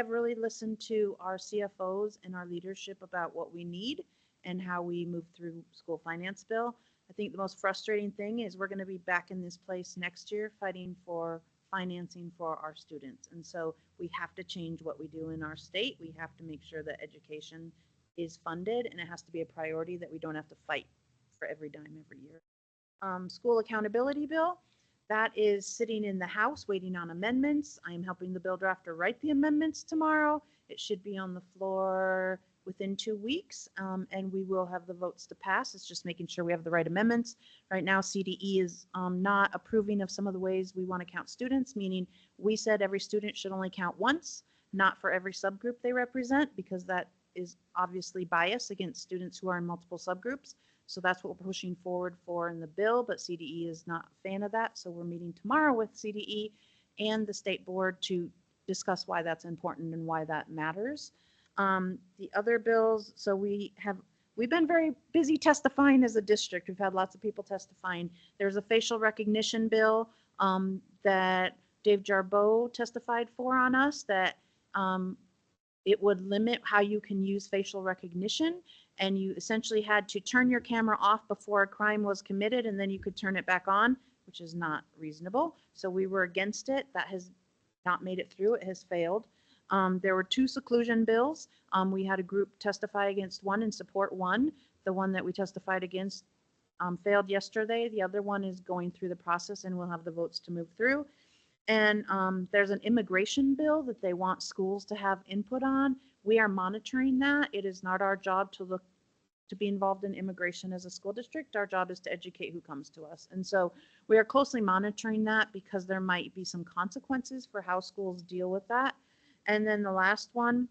really listened to our CFOs and our leadership about what we need and how we move through school finance bill. I think the most frustrating thing is we're going to be back in this place next year fighting for financing for our students. And so we have to change what we do in our state. We have to make sure that education is funded, and it has to be a priority that we don't have to fight for every dime every year. School accountability bill, that is sitting in the House waiting on amendments. I am helping the bill drafter write the amendments tomorrow. It should be on the floor within 2 weeks, and we will have the votes to pass. It's just making sure we have the right amendments. Right now, CDE is not approving of some of the ways we want to count students, meaning we said every student should only count once, not for every subgroup they represent, because that is obviously bias against students who are in multiple subgroups. So that's what we're pushing forward for in the bill, but CDE is not a fan of that. So we're meeting tomorrow with CDE and the state board to discuss why that's important and why that matters. The other bills, so we've been very busy testifying as a district. We've had lots of people testifying. There's a facial recognition bill that Dave Jarbeau testified for on us, that it would limit how you can use facial recognition, and you essentially had to turn your camera off before a crime was committed, and then you could turn it back on, which is not reasonable. So we were against it. That has not made it through. It has failed. There were 2 seclusion bills. We had a group testify against one and support one. The one that we testified against failed yesterday. The other one is going through the process, and we'll have the votes to move through. And there's an immigration bill that they want schools to have input on. We are monitoring that. It is not our job to be involved in immigration as a school district. Our job is to educate who comes to us. And so we are closely monitoring that because there might be some consequences for how schools deal with that. And then the last one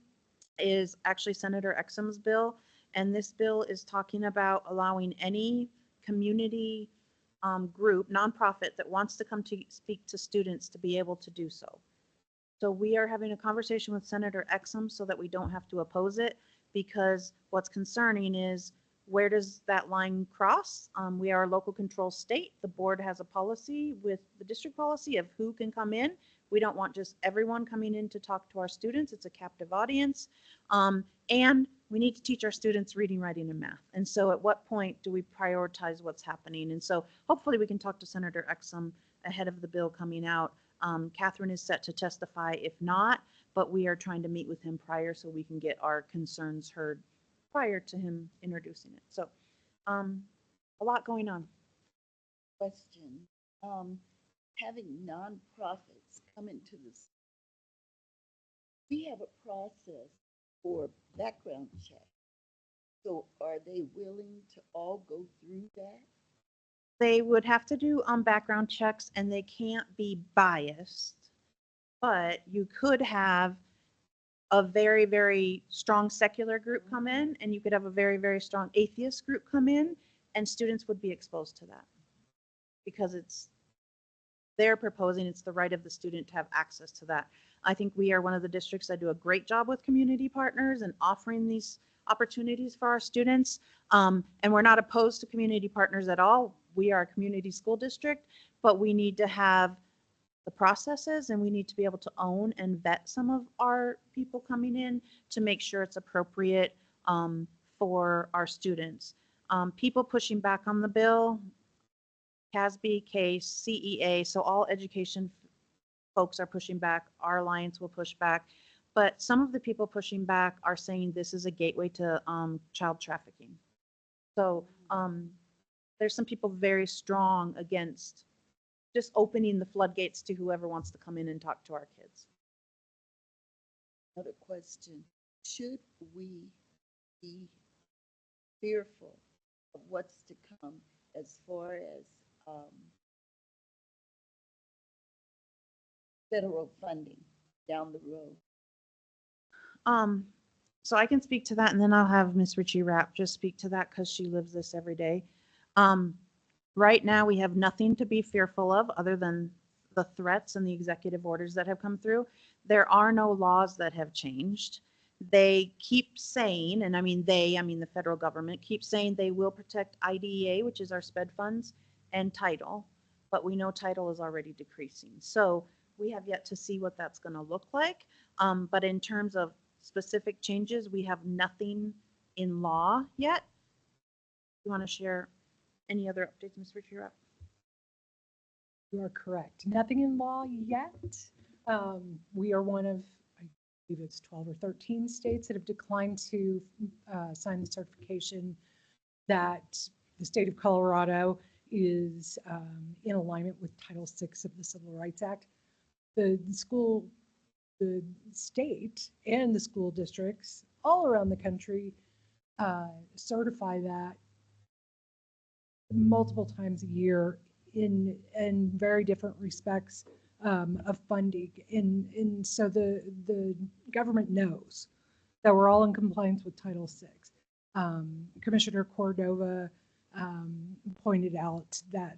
is actually Senator Exum's bill. And this bill is talking about allowing any community group, nonprofit that wants to come to speak to students to be able to do so. So we are having a conversation with Senator Exum so that we don't have to oppose it, because what's concerning is, where does that line cross? We are a local control state. The board has a policy with the district policy of who can come in. We don't want just everyone coming in to talk to our students. It's a captive audience. And we need to teach our students reading, writing, and math. And so at what point do we prioritize what's happening? And so hopefully we can talk to Senator Exum ahead of the bill coming out. Catherine is set to testify if not, but we are trying to meet with him prior so we can get our concerns heard prior to him introducing it. So a lot going on. Question. Having nonprofits come into this, We have a process for background check. So are they willing to all go through that? They would have to do background checks and they can't be biased, but you could have a very, very strong secular group come in and you could have a very, very strong atheist group come in and students would be exposed to that because they're proposing it's the right of the student to have access to that. I think we are one of the districts that do a great job with community partners and offering these opportunities for our students. And we're not opposed to community partners at all. We are a community school district, but we need to have the processes and we need to be able to own and vet some of our people coming in to make sure it's appropriate for our students. People pushing back on the bill, CASB, CASE, CEA, so all education folks are pushing back. Our alliance will push back. But some of the people pushing back are saying this is a gateway to child trafficking. So there's some people very strong against just opening the floodgates to whoever wants to come in and talk to our kids. Another question. Should we be fearful of what's to come as far as federal funding down the road? So I can speak to that and then I'll have Miss Richie Rapp just speak to that because she lives this every day. Right now we have nothing to be fearful of other than the threats and the executive orders that have come through. There are no laws that have changed. They keep saying, and I mean the federal government keeps saying they will protect IDEA, which is our SPED funds, and title, but we know title is already decreasing. So we have yet to see what that's going to look like. But in terms of specific changes, we have nothing in law yet. You want to share any other updates, Ms. Richie-Rapp? You are correct. Nothing in law yet. We are one of, I believe it's 12 or 13 states that have declined to sign the certification that the state of Colorado is in alignment with Title VI of the Civil Rights Act. The state and the school districts all around the country certify that multiple times a year in very different respects of funding. And so the government knows that we're all in compliance with Title VI. Commissioner Cordova pointed out that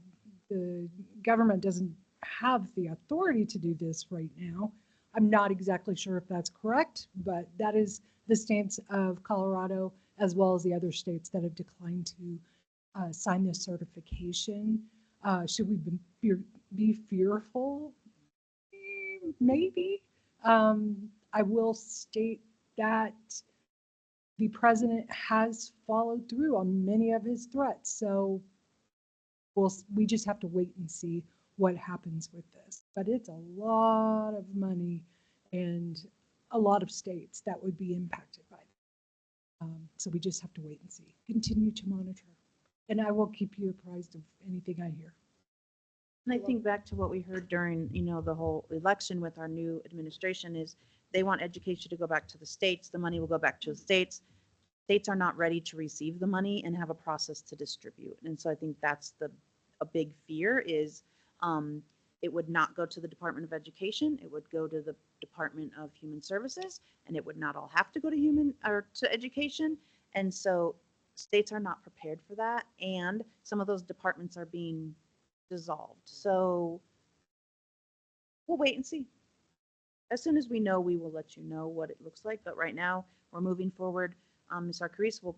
the government doesn't have the authority to do this right now. I'm not exactly sure if that's correct, but that is the stance of Colorado as well as the other states that have declined to sign this certification. Should we be fearful? Maybe. I will state that the president has followed through on many of his threats. So we just have to wait and see what happens with this. But it's a lot of money and a lot of states that would be impacted by it. So we just have to wait and see. Continue to monitor. And I will keep you apprised of anything I hear. And I think back to what we heard during, the whole election with our new administration is they want education to go back to the states. The money will go back to the states. States are not ready to receive the money and have a process to distribute. And so I think that's a big fear is it would not go to the Department of Education. It would go to the Department of Human Services, and it would not all have to go to education. And so states are not prepared for that. And some of those departments are being dissolved. So we'll wait and see. As soon as we know, we will let you know what it looks like. But right now, we're moving forward. Ms. Arcarice will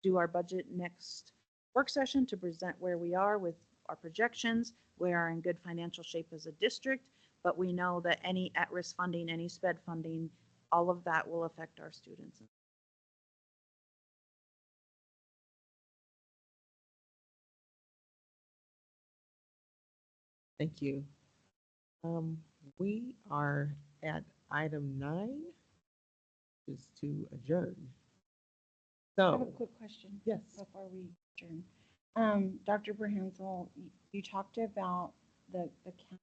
do our budget next work session to present where we are with our projections. We are in good financial shape as a district, but we know that any at-risk funding, any SPED funding, all of that will affect our students. Thank you. We are at item 9, is to adjourn. I have a So, quick question. Yes. Before we adjourn. Dr. Berhansel, you talked about the count,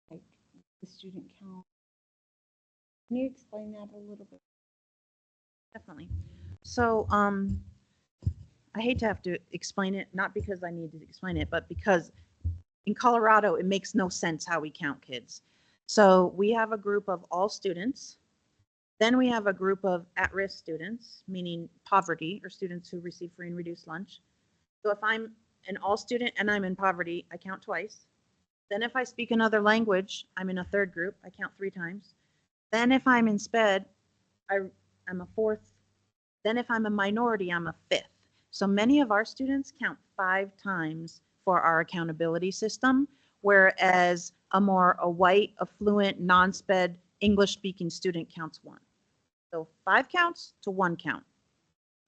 like the student count Can you explain that a little bit? Definitely. So, I hate to have to explain it, not because I need to explain it, but because in Colorado, it makes no sense how we count kids. So we have a group of all students. Then we have a group of at-risk students, meaning poverty or students who receive free and reduced lunch. So if I'm an all student and I'm in poverty, I count twice. Then if I speak another language, I'm in a third group, I count 3 times. Then if I'm in SPED, I'm a 4th. Then if I'm a minority, I'm a 5th. So many of our students count 5 times for our accountability system, whereas a white, affluent, non-SPED, English-speaking student counts 1. So 5 counts to 1 count.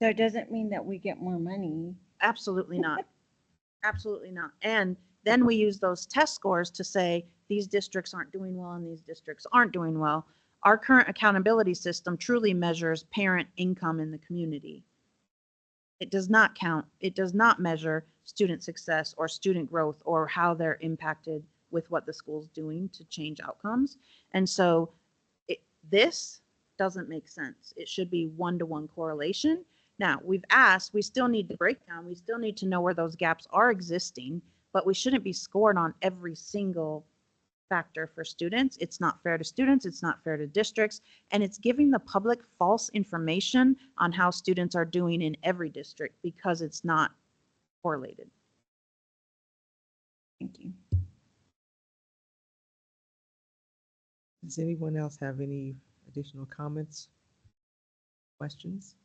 So it doesn't mean that we get more money. Absolutely not. Absolutely not. And then we use those test scores to say these districts aren't doing well and these districts aren't doing well. Our current accountability system truly measures parent income in the community. It does not count, it does not measure student success or student growth or how they're impacted with what the school's doing to change outcomes. And so this doesn't make sense. It should be one-to-one correlation. Now, we've asked, we still need the breakdown. We still need to know where those gaps are existing, but we shouldn't be scored on every single factor for students. It's not fair to students, it's not fair to districts, and it's giving the public false information on how students are doing in every district because it's not correlated. Thank you. Does anyone else have any additional comments, questions?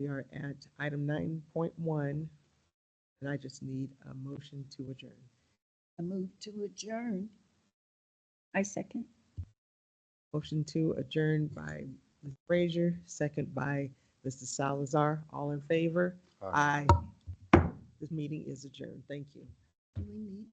We are at item 9.1, and I just need a motion to adjourn. I move to adjourn. I second. Motion to adjourn by Ms. Frazier, second by Mr. Salazar. All in favor? Aye. This meeting is adjourned. Thank you. Do we need